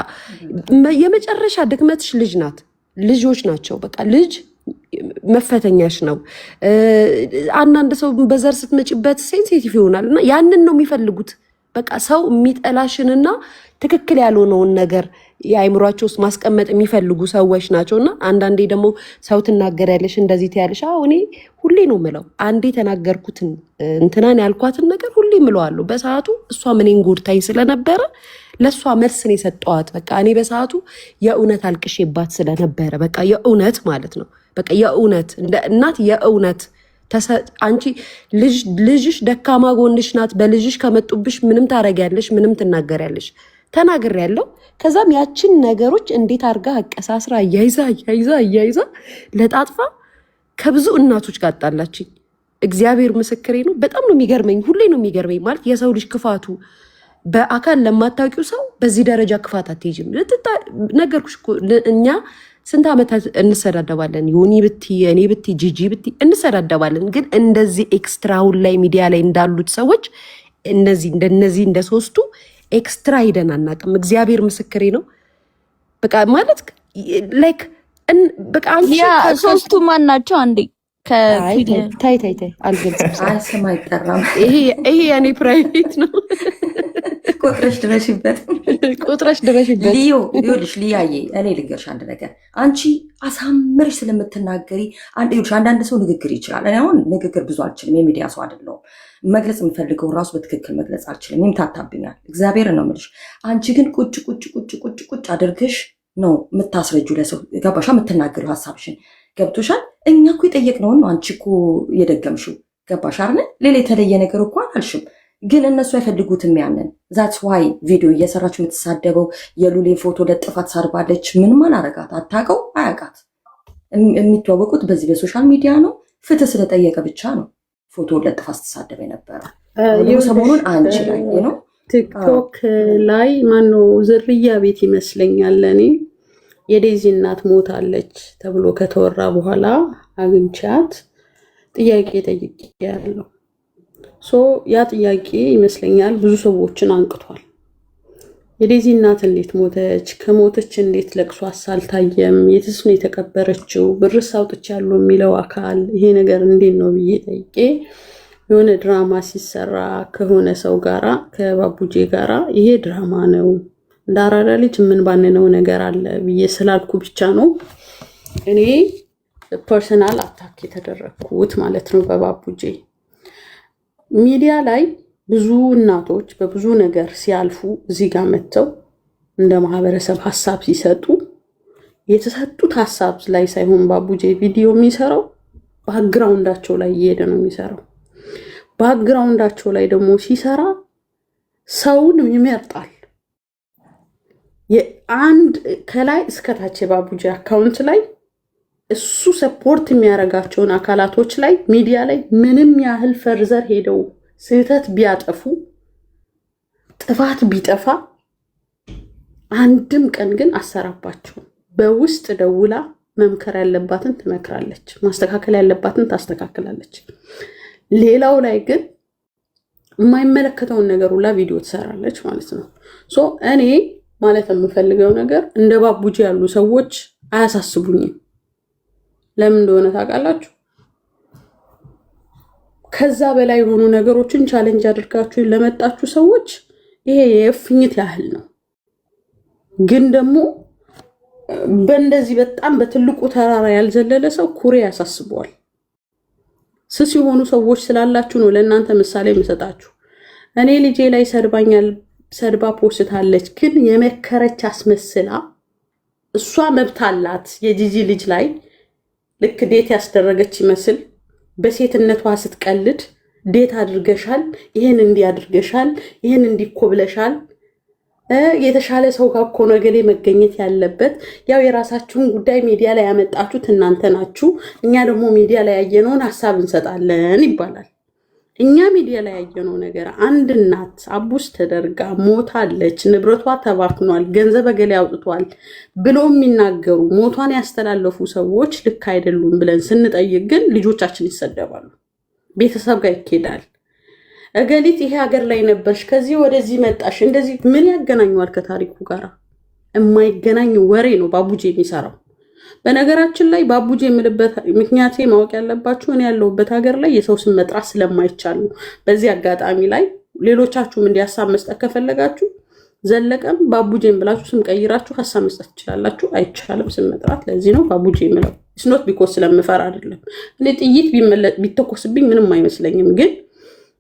የመጨረሻ ድክመትሽ ልጅ ናት፣ ልጆች ናቸው። በቃ ልጅ መፈተኛሽ ነው። አንዳንድ ሰው በዘር ስትመጪበት ሴንሲቲቭ ይሆናል እና ያንን ነው የሚፈልጉት። በቃ ሰው የሚጠላሽንና ትክክል ያልሆነውን ነገር የአይምሯቸው ውስጥ ማስቀመጥ የሚፈልጉ ሰዎች ናቸው። እና አንዳንዴ ደግሞ ሰው ትናገሪያለሽ እንደዚህ ትያለሽ። እኔ ሁሌ ነው ምለው፣ አንዴ ተናገርኩትን እንትናን ያልኳትን ነገር ሁሌ ምለዋለሁ። በሰዓቱ እሷ ምንን ጎድታኝ ስለነበረ ለእሷ መልስን የሰጠዋት። በቃ እኔ በሰዓቱ የእውነት አልቅሼባት ስለነበረ በቃ የእውነት ማለት ነው። በቃ የእውነት እንደ እናት የእውነት አንቺ ልጅሽ ደካማ ጎንሽ ናት። በልጅሽ ከመጡብሽ ምንም ታረጊያለሽ፣ ምንም ትናገሪያለሽ። ተናግሬያለሁ። ከዛም ያችን ነገሮች እንዴት አድርጋ አቀሳስራ እያይዛ ለጣጥፋ ከብዙ እናቶች ጋር አጣላችኝ። እግዚአብሔር ምስክሬ ነው። በጣም ነው የሚገርመኝ፣ ሁሌ ነው የሚገርመኝ። ማለት የሰው ልጅ ክፋቱ በአካል ለማታውቂው ሰው በዚህ ደረጃ ክፋት አትሄጂም። ነገርኩሽ እኮ እኛ ስንት ዓመታት እንሰዳደባለን። ዮኒ ብቲ፣ እኔ ብቲ፣ ጂጂ ብቲ እንሰዳደባለን። ግን እንደዚህ ኤክስትራውን ላይ ሚዲያ ላይ እንዳሉት ሰዎች እንደነዚህ እንደ ሶስቱ ኤክስትራ ሂደን አናውቅም። እግዚአብሔር ምስክሬ ነው። በቃ ማለት ላይክ በቃ አንቺ ሶስቱ ማን ናቸው? አንዴ ታይ አልገልጽም። ስም አይጠራም። ይሄ የኔ ፕራይቬት ነው። ቁጥረሽ ድረሽበት። ልዩ ይኸውልሽ፣ ልያዬ እኔ ልንገርሽ አንድ ነገር። አንቺ አሳምረሽ ስለምትናገሪ አንዳንድ ሰው ንግግር ይችላል። እኔ አሁን ንግግር ብዙ አልችልም፣ የሚዲያ ሰው አይደለሁም። መግለጽ የምፈልገውን ራሱ በትክክል መግለጽ አልችልም፣ ይምታታብኛል። እግዚአብሔር ነው የምልሽ። አንቺ ግን ቁጭ አድርገሽ ነው የምታስረጁ ለሰው። ገባሻ? የምትናገሪው ሀሳብሽን ገብቶሻል? እኛ እኮ የጠየቅነውን ነው አንቺ እኮ የደገምሽው። ገባሽ አይደል? ሌላ የተለየ ነገር እኮ አላልሽም። ግን እነሱ አይፈልጉትም ያንን። ዛትስ ዋይ ቪዲዮ እየሰራች የምትሳደበው። የሉሌን ፎቶ ለጥፋት ሳርባለች። ምንም አላረጋት፣ አታውቀው፣ አያውቃት። የሚተዋወቁት በዚህ በሶሻል ሚዲያ ነው። ፍትህ ስለጠየቀ ብቻ ነው ፎቶ ለጥፋት ስትሳደብ የነበረው። ሰሞኑን አንቺ ላይ ነው ቲክቶክ ላይ ማነው ዝርያ ቤት ይመስለኛል እኔ የዴዚ እናት ሞታለች ተብሎ ከተወራ በኋላ አግኝቻት ጥያቄ ጠይቄያለሁ። ያ ጥያቄ ይመስለኛል ብዙ ሰዎችን አንቅቷል። የዴዚ እናት እንዴት ሞተች? ከሞተች እንዴት ለቅሶ አልታየም? የትስ ነው የተቀበረችው? ብርስ አውጥቻለሁ የሚለው አካል ይሄ ነገር እንዴት ነው ብዬ ጠይቄ የሆነ ድራማ ሲሰራ ከሆነ ሰው ጋራ ከባቡጄ ጋራ ይሄ ድራማ ነው እንደ አራዳ ልጅ ምን ባንነው ነገር አለ ብዬ ስላልኩ ብቻ ነው እኔ ፐርሰናል አታክ የተደረግኩት ማለት ነው በባቡጄ። ሚዲያ ላይ ብዙ እናቶች በብዙ ነገር ሲያልፉ እዚህ ጋር መጥተው እንደ ማህበረሰብ ሀሳብ ሲሰጡ የተሰጡት ሀሳብ ላይ ሳይሆን ባቡጄ ቪዲዮ የሚሰራው ባክግራውንዳቸው ላይ እየሄደ ነው የሚሰራው። ባክግራውንዳቸው ላይ ደግሞ ሲሰራ ሰውን ይመርጣል። የአንድ ከላይ እስከታች የባቡጄ አካውንት ላይ እሱ ሰፖርት የሚያደርጋቸውን አካላቶች ላይ ሚዲያ ላይ ምንም ያህል ፈርዘር ሄደው ስህተት ቢያጠፉ ጥፋት ቢጠፋ አንድም ቀን ግን አሰራባቸው። በውስጥ ደውላ መምከር ያለባትን ትመክራለች፣ ማስተካከል ያለባትን ታስተካክላለች። ሌላው ላይ ግን የማይመለከተውን ነገር ሁላ ቪዲዮ ትሰራለች ማለት ነው። እኔ ማለት የምፈልገው ነገር እንደ ባቡጄ ያሉ ሰዎች አያሳስቡኝም። ለምን እንደሆነ ታውቃላችሁ? ከዛ በላይ የሆኑ ነገሮችን ቻሌንጅ አድርጋችሁ ለመጣችሁ ሰዎች ይሄ የእፍኝት ያህል ነው። ግን ደግሞ በእንደዚህ በጣም በትልቁ ተራራ ያልዘለለ ሰው ኩሬ ያሳስበዋል። ስስ የሆኑ ሰዎች ስላላችሁ ነው ለእናንተ ምሳሌ የምሰጣችሁ። እኔ ልጄ ላይ ሰድባ ፖስታለች፣ ግን የመከረች አስመስላ እሷ መብት አላት። የጂጂ ልጅ ላይ ልክ ዴት ያስደረገች ይመስል በሴትነቷ ስትቀልድ ዴት አድርገሻል፣ ይህን እንዲያድርገሻል፣ ይህን እንዲኮብለሻል፣ የተሻለ ሰው ጋር እኮ ነው ገሌ መገኘት ያለበት። ያው የራሳችሁን ጉዳይ ሚዲያ ላይ ያመጣችሁት እናንተ ናችሁ፣ እኛ ደግሞ ሚዲያ ላይ ያየነውን ሀሳብ እንሰጣለን ይባላል። እኛ ሚዲያ ላይ ያየነው ነገር አንድ እናት አቡስ ተደርጋ ሞታለች፣ ንብረቷ ተባክኗል፣ ገንዘብ ገሌ አውጥቷል ብሎ የሚናገሩ ሞቷን ያስተላለፉ ሰዎች ልክ አይደሉም ብለን ስንጠይቅ ግን ልጆቻችን ይሰደባሉ፣ ቤተሰብ ጋር ይኬዳል። እገሊት ይሄ ሀገር ላይ ነበርሽ፣ ከዚህ ወደዚህ መጣሽ፣ እንደዚህ ምን ያገናኘዋል ከታሪኩ ጋር? የማይገናኝ ወሬ ነው ባቡጄ የሚሰራው። በነገራችን ላይ ባቡጄ የምልበት ምክንያት ማወቅ ያለባችሁ እኔ ያለሁበት ሀገር ላይ የሰው ስም መጥራት ስለማይቻል ነው። በዚህ አጋጣሚ ላይ ሌሎቻችሁም እንዲያሳብ መስጠት ከፈለጋችሁ ዘለቀም ባቡጄን ብላችሁ ስም ቀይራችሁ ሀሳብ መስጠት ትችላላችሁ። አይቻልም ስም መጥራት። ለዚህ ነው ባቡጄ የምለው። ስኖት ቢኮስ ስለምፈራ አይደለም። እኔ ጥይት ቢተኮስብኝ ምንም አይመስለኝም፣ ግን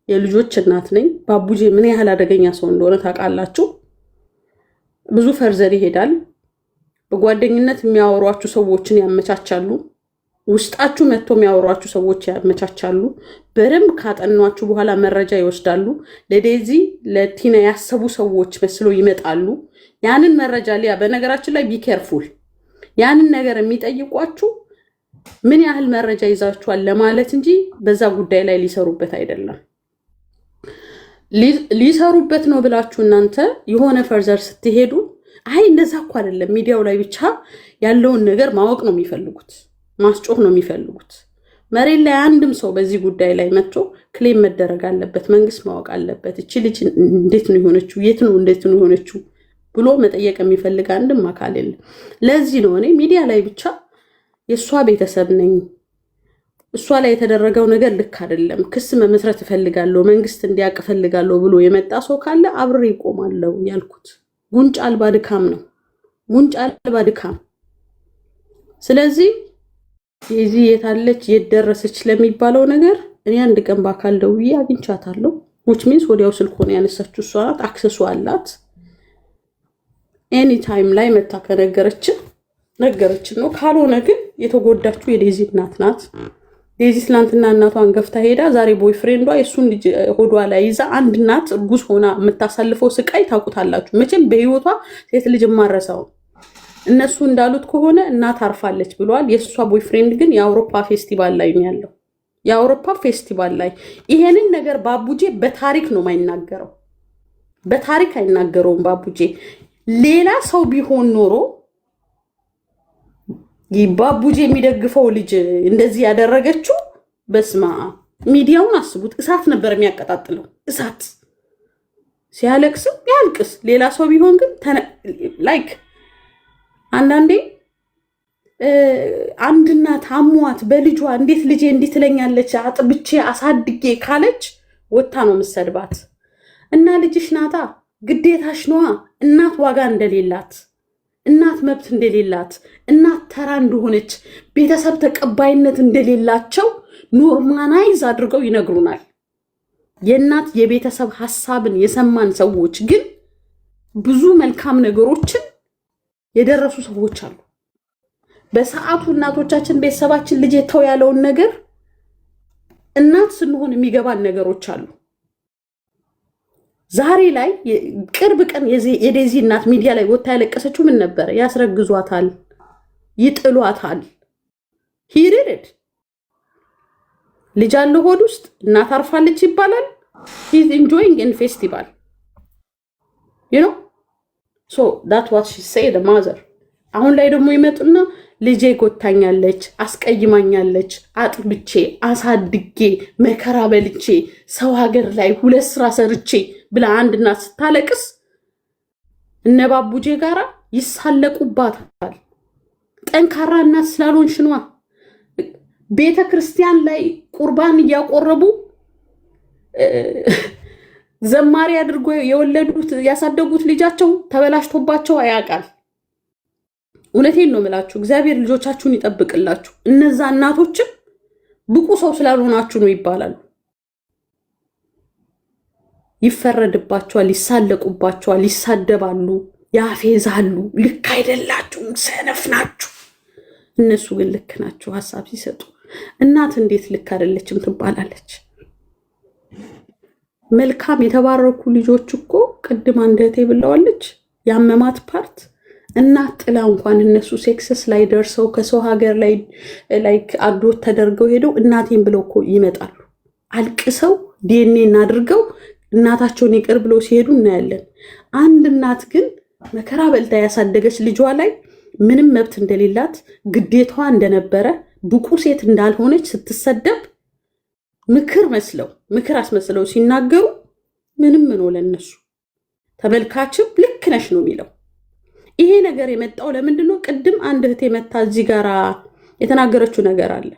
የልጆች እናት ነኝ። ባቡጄ ምን ያህል አደገኛ ሰው እንደሆነ ታውቃላችሁ። ብዙ ፈርዘር ይሄዳል። በጓደኝነት የሚያወሯችሁ ሰዎችን ያመቻቻሉ። ውስጣችሁ መጥቶ የሚያወሯችሁ ሰዎች ያመቻቻሉ። በደንብ ካጠኗችሁ በኋላ መረጃ ይወስዳሉ። ለዴዚ ለቲና ያሰቡ ሰዎች መስሎ ይመጣሉ። ያንን መረጃ ሊያ በነገራችን ላይ ቢኬርፉል ያንን ነገር የሚጠይቋችሁ ምን ያህል መረጃ ይዛችኋል ለማለት እንጂ በዛ ጉዳይ ላይ ሊሰሩበት አይደለም። ሊሰሩበት ነው ብላችሁ እናንተ የሆነ ፈርዘር ስትሄዱ አይ እንደዛ እኮ አይደለም፣ ሚዲያው ላይ ብቻ ያለውን ነገር ማወቅ ነው የሚፈልጉት፣ ማስጮህ ነው የሚፈልጉት። መሬት ላይ አንድም ሰው በዚህ ጉዳይ ላይ መጥቶ ክሌም መደረግ አለበት፣ መንግስት ማወቅ አለበት። እቺ ልጅ እንዴት ነው የሆነችው፣ የት ነው እንዴት ነው የሆነችው ብሎ መጠየቅ የሚፈልግ አንድም አካል የለም። ለዚህ ነው እኔ ሚዲያ ላይ ብቻ የእሷ ቤተሰብ ነኝ፣ እሷ ላይ የተደረገው ነገር ልክ አይደለም፣ ክስ መመስረት እፈልጋለሁ፣ መንግስት እንዲያውቅ እፈልጋለሁ ብሎ የመጣ ሰው ካለ አብሬ ይቆማለሁ ያልኩት። ጉንጭ አልባ ድካም ነው፣ ጉንጭ አልባ ድካም። ስለዚህ የዚህ የታለች የደረሰች ለሚባለው ነገር እኔ አንድ ቀን በአካል ደውዬ አግኝቻታለሁ። which means ወዲያው ስልኩን ያነሳችው እሷ ናት፣ አክሰሱ አላት። ኤኒ ታይም ላይ መታ ከነገረችን ነው። ካልሆነ ግን የተጎዳችው የዴዚ እናት ናት። ዴዚ ትናንትና እናቷን ገፍታ ሄዳ ዛሬ ቦይፍሬንዷ የእሱን ልጅ ሆዷ ላይ ይዛ አንድ እናት እርጉዝ ሆና የምታሳልፈው ስቃይ ታውቁታላችሁ። መቼም በህይወቷ ሴት ልጅ ማረሳው። እነሱ እንዳሉት ከሆነ እናት አርፋለች ብለዋል። የእሷ ቦይፍሬንድ ግን የአውሮፓ ፌስቲቫል ላይ ነው ያለው። የአውሮፓ ፌስቲቫል ላይ ይሄንን ነገር ባቡጄ በታሪክ ነው የማይናገረው፣ በታሪክ አይናገረውም ባቡጄ። ሌላ ሰው ቢሆን ኖሮ ባቡጄ የሚደግፈው ልጅ እንደዚህ ያደረገችው በስማ ሚዲያውን አስቡት፣ እሳት ነበር የሚያቀጣጥለው። እሳት ሲያለቅስም ያልቅስ። ሌላ ሰው ቢሆን ግን ላይክ አንዳንዴ አንድ እናት አሟት በልጇ እንዴት ልጄ እንዲህ ትለኛለች አጥብቼ አሳድጌ ካለች ወታ ነው የምትሰድባት። እና ልጅሽ ናታ ግዴታሽ ነዋ። እናት ዋጋ እንደሌላት፣ እናት መብት እንደሌላት፣ እናት ተራ እንደሆነች፣ ቤተሰብ ተቀባይነት እንደሌላቸው ኖርማናይዝ አድርገው ይነግሩናል። የእናት የቤተሰብ ሀሳብን የሰማን ሰዎች ግን ብዙ መልካም ነገሮችን የደረሱ ሰዎች አሉ። በሰዓቱ እናቶቻችን ቤተሰባችን ልጅ ተው ያለውን ነገር እናት ስንሆን የሚገባን ነገሮች አሉ። ዛሬ ላይ ቅርብ ቀን የዴዚ እናት ሚዲያ ላይ ወታ ያለቀሰችው ምን ነበረ? ያስረግዟታል፣ ይጥሏታል። ሂሪድ ልጅ አለ ሆድ ውስጥ እናት አርፋለች ይባላል። ሂዝ ኢንጆይንግ ኢን ፌስቲቫል ዩ ኖ ሶ ዳት ዋት ሺ ሴድ ማዘር። አሁን ላይ ደግሞ ይመጡና ልጄ ጎታኛለች፣ አስቀይማኛለች፣ አጥብቼ አሳድጌ መከራ በልቼ ሰው ሀገር ላይ 2 ስራ ሰርቼ ብላ አንድ እናት ስታለቅስ እነ ባቡጄ ጋራ ይሳለቁባታል። ጠንካራ እናት ስላልሆንሽ ነዋ። ቤተ ክርስቲያን ላይ ቁርባን እያቆረቡ ዘማሪ አድርጎ የወለዱት ያሳደጉት ልጃቸው ተበላሽቶባቸው አያውቃል። እውነቴን ነው የምላችሁ። እግዚአብሔር ልጆቻችሁን ይጠብቅላችሁ። እነዛ እናቶችም ብቁ ሰው ስላልሆናችሁ ነው ይባላሉ። ይፈረድባቸዋል፣ ይሳለቁባቸዋል፣ ይሳደባሉ፣ ያፌዛሉ። ልክ አይደላችሁም፣ ሰነፍ ናችሁ። እነሱ ግን ልክ ናችሁ ሀሳብ ሲሰጡ። እናት እንዴት ልክ አይደለችም ትባላለች? መልካም የተባረኩ ልጆች እኮ ቅድም አንደቴ ብለዋለች። ያመማት ፓርት እናት ጥላ እንኳን እነሱ ሴክሰስ ላይ ደርሰው ከሰው ሀገር ላይ ላይክ አዶት ተደርገው ሄደው እናቴን ብለው እኮ ይመጣሉ። አልቅሰው ዲኤንኤ እናድርገው እናታቸውን ይቅር ብለው ሲሄዱ እናያለን። አንድ እናት ግን መከራ በልታ ያሳደገች ልጇ ላይ ምንም መብት እንደሌላት ግዴታዋ እንደነበረ ብቁ ሴት እንዳልሆነች ስትሰደብ ምክር አስመስለው ሲናገሩ ምንም ነው ለነሱ። ተመልካችም ልክ ነሽ ነው የሚለው። ይሄ ነገር የመጣው ለምንድን ነው? ቅድም አንድ እህቴ መታ እዚህ ጋር የተናገረችው ነገር አለ።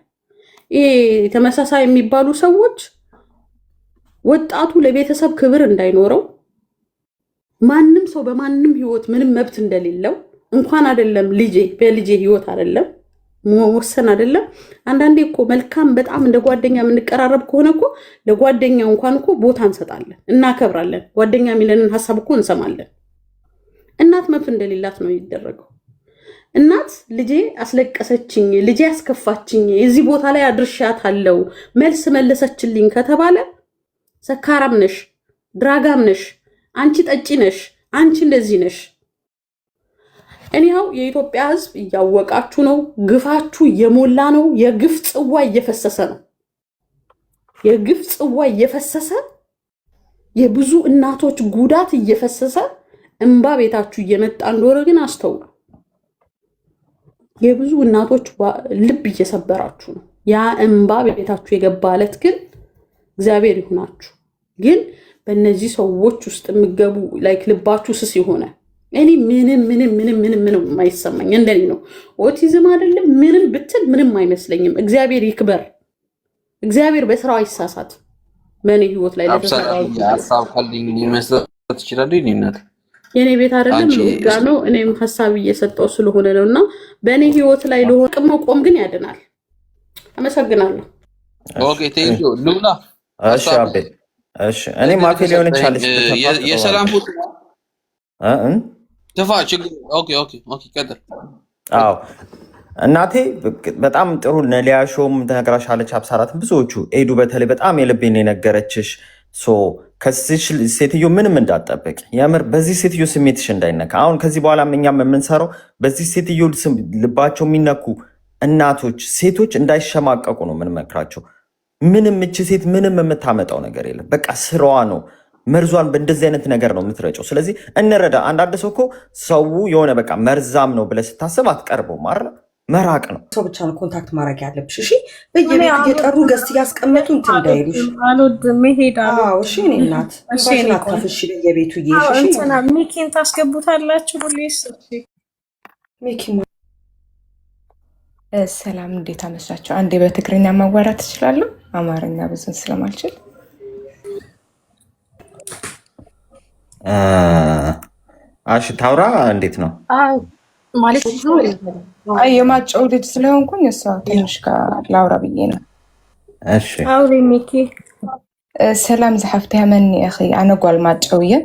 ይሄ ተመሳሳይ የሚባሉ ሰዎች ወጣቱ ለቤተሰብ ክብር እንዳይኖረው፣ ማንም ሰው በማንም ህይወት ምንም መብት እንደሌለው እንኳን አይደለም በልጄ ህይወት አይደለም መወሰን አይደለም። አንዳንዴ እኮ መልካም በጣም እንደ ጓደኛ የምንቀራረብ ከሆነ እኮ ለጓደኛው እንኳን እኮ ቦታ እንሰጣለን፣ እናከብራለን። ጓደኛ የሚለንን ሀሳብ እኮ እንሰማለን። እናት መብት እንደሌላት ነው የሚደረገው። እናት ልጄ አስለቀሰችኝ፣ ልጄ አስከፋችኝ፣ የዚህ ቦታ ላይ አድርሻታለሁ መልስ መለሰችልኝ ከተባለ ሰካራም ነሽ፣ ድራጋም ነሽ፣ አንቺ ጠጪ ነሽ፣ አንቺ እንደዚህ ነሽ። እኔው የኢትዮጵያ ህዝብ እያወቃችሁ ነው። ግፋችሁ እየሞላ ነው። የግፍ ጽዋ እየፈሰሰ ነው። የግፍ ጽዋ እየፈሰሰ የብዙ እናቶች ጉዳት እየፈሰሰ እንባ ቤታችሁ እየመጣ እንደሆነ ግን አስተውሉ። የብዙ እናቶች ልብ እየሰበራችሁ ነው። ያ እንባ ቤታችሁ የገባ ዕለት ግን እግዚአብሔር ይሁናችሁ። ግን በእነዚህ ሰዎች ውስጥ የሚገቡ ላይክ ልባችሁ ስስ የሆነ እኔ ምንም የማይሰማኝ እንደኔ ነው። ኦቲዝም አይደለም ምንም ብትል ምንም አይመስለኝም። እግዚአብሔር ይክበር። እግዚአብሔር በስራው አይሳሳት። በእኔ ህይወት ላይ ለተሰራው ሀሳብ ካልኝ መስጠት ትችላለህ። እናት የኔ ቤት አይደለም ጋ ነው። እኔም ሀሳብ እየሰጠው ስለሆነ ነውና በእኔ ህይወት ላይ ለሆነ መቆም ግን ያድናል። አመሰግናለሁ። ኦኬ ቴንክ ዩ ሉላ። እሺ አቤ እሺ እኔ ማፌ ሊሆን ይችላል የሰላም ፎቶ ተፋ ችግር ኦኬ ቀጥል። አዎ እናቴ በጣም ጥሩ ነሊያሾም ተነግራሻለች። አብሳራት ብዙዎቹ ኤዱ በተለይ በጣም የልቤን የነገረችሽ ከዚህ ሴትዮ ምንም እንዳትጠብቅ የምር በዚህ ሴትዮ ስሜትሽ እንዳይነካ። አሁን ከዚህ በኋላ እኛም የምንሰራው በዚህ ሴትዮ ልባቸው የሚነኩ እናቶች ሴቶች እንዳይሸማቀቁ ነው የምንመክራቸው። ምንም እቺ ሴት ምንም የምታመጣው ነገር የለም። በቃ ስራዋ ነው መርዟን በእንደዚህ አይነት ነገር ነው የምትረጨው። ስለዚህ እንረዳ። አንዳንድ ሰው እኮ ሰው የሆነ በቃ መርዛም ነው ብለህ ስታስብ አትቀርበውም አይደል? መራቅ ነው። ሰው ብቻ ነው ኮንታክት ማድረግ ያለብሽ። እሺ በየቤት እየጠሩ ገስት እያስቀመጡ እንትን እንዳይሉሽ። አልወድም እሄዳለሁ። አዎ እሺ እኔ እናት እንኳን አታፍሽ። በየቤቱ እየሄድሽ እንትና ሚኪን ታስገቡታላችሁ ሁሌስ? ሚኪ ሰላም፣ እንዴት አመሻችሁ? አንዴ በትግርኛ ማዋራት ትችላለሁ? አማርኛ ብዙን ስለማልችል እሺ ታውራ። እንዴት ነው ማለት የማጨው ልጅ ስለሆንኩኝ እሷ ትንሽ ላውራ ብዬ ነው። እሺ አውሪ ሚኪ። ሰላም ዝሓፍቲ ያመኒ እኺ ኣነ ጓል ማጨው እየ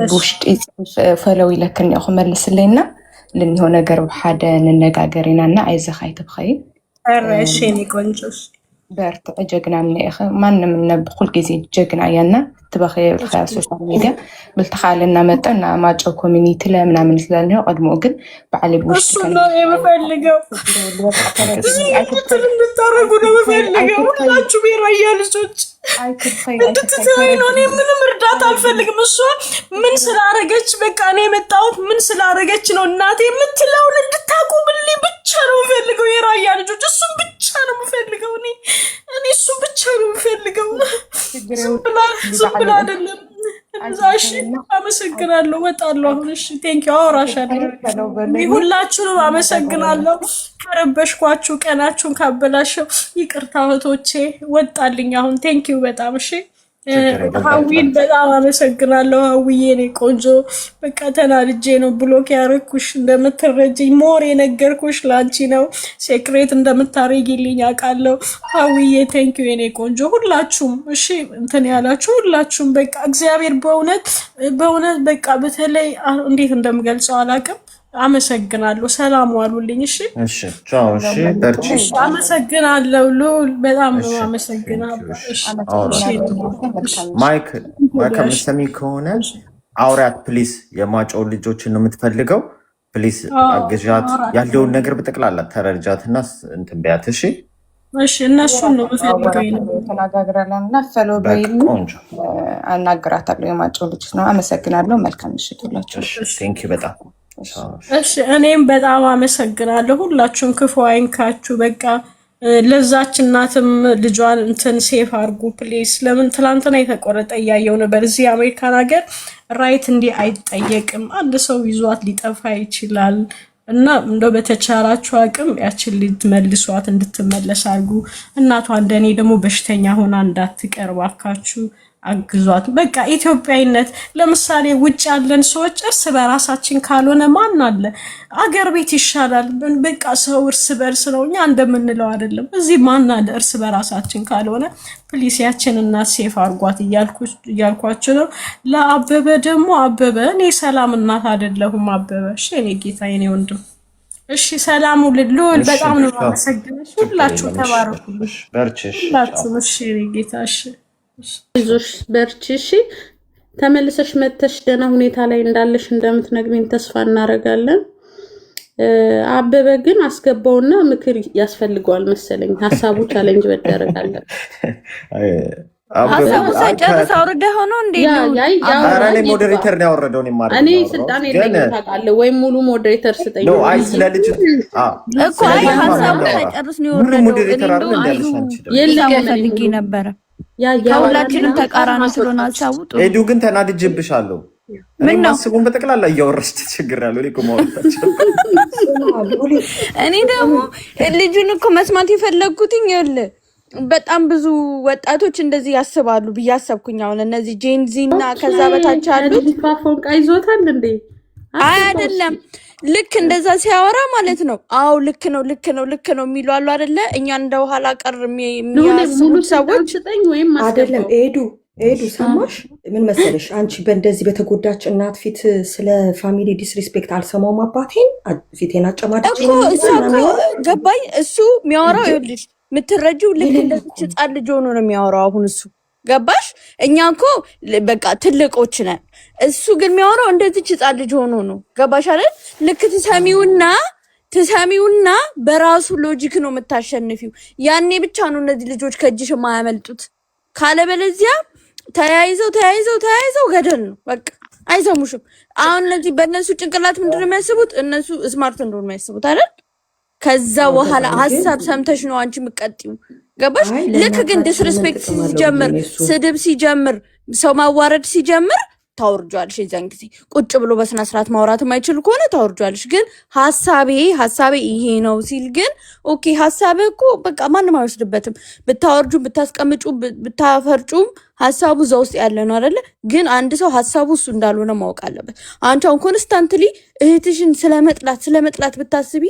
ብውሽጢ ፈለው ኢለክን ኢኹ መልስለይና ልንሆ ነገር ብሓደ ንነጋገር ኢና እና ኣይዘኻ ይትብኸይ እሺ ኒ ቆንጆስ በርት ጀግና እኒኢኺ ማንም ነብኩል ጊዜ ጀግና እያና ትበኸየ ብልካ ሶሻል ሚዲያ ብልተኻለና መጠና ማጨው ኮሚኒቲ ለምናምን ስለኒሆ ቀድሞ ግን በዓሊ ብውሽጢ እሱ ነው የምፈልገው። እንድታረጉ ነው የምፈልገው። ሁላችሁ ብሔራያ ልጆች እንድትተወኝ ነው። እኔ ምንም እርዳታ አልፈልግም። እሷ ምን ስላረገች በቃ እኔ የመጣሁት ምን ስላረገች ነው እናቴ የምትለውን እንድታቆምልኝ ብቻ ነው የምፈልገው። የራያ ልጆች እሱም ብቻ ነው የምፈልገው። እኔ እሱም ብቻ ነው የምፈልገው። ዝም ብላ አይደለም። እሺ አመሰግናለሁ። ወጣለሁ አሁን። እሺ ቴንኪው። አወራሻለሁ። ሁላችሁንም አመሰግናለሁ። ከረበሽኳችሁ ቀናችሁን ካበላሸው ይቅርታ እህቶቼ። ወጣልኝ አሁን። ቴንኪው በጣም እሺ። ሀዊን በጣም አመሰግናለሁ። ሀዊዬ እኔ ቆንጆ በቃ ተናድጄ ነው ብሎክ ያረኩሽ። እንደምትረጅኝ ሞር የነገርኩሽ ላንቺ ነው። ሴክሬት እንደምታረጊልኝ አውቃለሁ። ሀዊዬ ቴንኪው የኔ ቆንጆ። ሁላችሁም እሺ እንትን ያላችሁ ሁላችሁም በቃ እግዚአብሔር በእውነት በቃ በተለይ እንዴት እንደምገልጸው አላውቅም። አመሰግናለሁ። ሰላም ዋሉልኝ። እሺ እሺ ቻው። እሺ በርቺ። አመሰግናለሁ ሉል በጣም ነው አመሰግናለሁ። እሺ ማይክ ከምትሰሚ ከሆነ አውሪያት ፕሊስ። የማጨው ልጆችን ነው የምትፈልገው። ፕሊስ አግዣት። ያለውን ነገር በጠቅላላ ተረጃትና እንትን በያት። እሺ እሺ እነሱን ነው የምፈልገው። ተነጋግረናል እና ፈሎ በይል አናግራታለሁ። የማጨው ልጅ ነው። አመሰግናለሁ። መልካም ምሽት ሁላችሁ። ቴንክ ዩ በጣም እሺ እኔም በጣም አመሰግናለሁ። ሁላችሁም ክፉ አይንካችሁ። በቃ ለዛች እናትም ልጇን እንትን ሴፍ አድርጉ ፕሌስ። ለምን ትላንትና የተቆረጠ እያየው ነበር። እዚህ አሜሪካን ሀገር ራይት እንዲህ አይጠየቅም። አንድ ሰው ይዟት ሊጠፋ ይችላል እና እንደው በተቻላችሁ አቅም ያችን ልጅ መልሷት እንድትመለስ አድርጉ። እናቷ እንደኔ ደግሞ በሽተኛ ሆና እንዳትቀርባካችሁ አግዟት። በቃ ኢትዮጵያዊነት ለምሳሌ ውጭ ያለን ሰዎች እርስ በራሳችን ካልሆነ ማን አለ? አገር ቤት ይሻላል። በቃ ሰው እርስ በርስ ነው፣ እኛ እንደምንለው አይደለም። እዚህ ማን አለ እርስ በራሳችን ካልሆነ? ፕሊስ ያችን እናት ሴፍ አርጓት እያልኳችሁ ነው። ለአበበ ደግሞ አበበ እኔ ሰላም እናት አይደለሁም አበበ። እሺ እኔ ጌታ የኔ ወንድም እሺ ሰላሙ ልል በጣም ነው ማመሰግነሽ። ሁላችሁ ተባረኩ። በርቺሽ ሁላችሁ እሺ እኔ ጌታ እሺ ይዞሽ በርቺ እሺ። ተመልሰሽ መተሽ ደህና ሁኔታ ላይ እንዳለሽ እንደምትነግሪኝ ተስፋ እናደርጋለን። አበበ ግን አስገባውና ምክር ያስፈልገዋል መሰለኝ። ሀሳቡ ቻሌንጅ መደረግ አለበት። ሀሳቡ ሳይጨርስ አውርደህ ሆኖ እንዴ አራኔ ሞዴሬተር ነው ያወረደው። እኔ ስልጣን የለኝም ታውቃለህ፣ ወይም ሙሉ ሞዴሬተር ስጠኝ ነው። አይ ስለ ልጅ እኮ አይ ሀሳቡ ሳይጨርስ ነው ያወረደው። የለም ፈልጌ ነበረ ከሁላችንም ተቃራኒ ስለሆነ ሀሳቡ ጥሩ። ኤዱ ግን ተናድጄብሻለሁ። እኔ ማስቡን በጠቅላላ እያወራሽ ተቸግሬያለሁ። እኔ እኮ ማውራታቸው እኔ ደግሞ ልጁን እኮ መስማት የፈለግኩትኝ ይኸውልህ በጣም ብዙ ወጣቶች እንደዚህ ያስባሉ ብዬ አሰብኩኝ። አሁን እነዚህ ጄንዚ እና ከዛ በታች አሉት ፎንቃ ይዞታል እንዴ? አይ አይደለም ልክ እንደዛ ሲያወራ ማለት ነው። አዎ ልክ ነው የሚሉ አሉ አይደለ? እኛ እንደ ኋላ ቀር የሚያስቡት ሰዎች አይደለም። ኤዱ ሰማሽ? ምን መሰለሽ አንቺ በእንደዚህ በተጎዳች እናት ፊት ስለ ፋሚሊ ዲስሪስፔክት አልሰማውም። አባቴን ፊቴን አጨማድጭ እኮ እሷ እኮ ገባኝ። እሱ የሚያወራው ይኸውልሽ የምትረጂው ልክ እንደዚህ ህፃን ልጅ ሆኖ ነው የሚያወራው። አሁን እሱ ገባሽ? እኛ እኮ በቃ ትልቆች ነን። እሱ ግን የሚያወራው እንደዚህ ህፃን ልጅ ሆኖ ነው። ገባሽ አይደል? ልክ ትሰሚውና በራሱ ሎጂክ ነው የምታሸንፊው። ያኔ ብቻ ነው እነዚህ ልጆች ከእጅሽ የማያመልጡት። ካለበለዚያ ተያይዘው ገደል ነው። በቃ አይሰሙሽም። አሁን እነዚህ በእነሱ ጭንቅላት ምንድን ነው የሚያስቡት? እነሱ ስማርት እንደሆነ የሚያስቡት አይደል? ከዛ በኋላ ሀሳብ ሰምተሽ ነው አንቺ የምትቀጥዩ። ገባሽ? ልክ ግን ዲስሪስፔክት ሲጀምር፣ ስድብ ሲጀምር፣ ሰው ማዋረድ ሲጀምር ታወርጇልሽ። የዛን ጊዜ ቁጭ ብሎ በስነ ስርዓት ማውራት የማይችል ከሆነ ታወርጇልሽ። ግን ሀሳቤ ይሄ ነው ሲል ግን ኦኬ ሀሳቤ እኮ በቃ ማንም አይወስድበትም። ብታወርጁም ብታስቀምጩም ብታፈርጩም ሀሳቡ እዛ ውስጥ ያለ ነው አይደለ? ግን አንድ ሰው ሀሳቡ እሱ እንዳልሆነ ማወቅ አለበት። አንቺ አሁን ኮንስታንትሊ እህትሽን ስለመጥላት ብታስቢ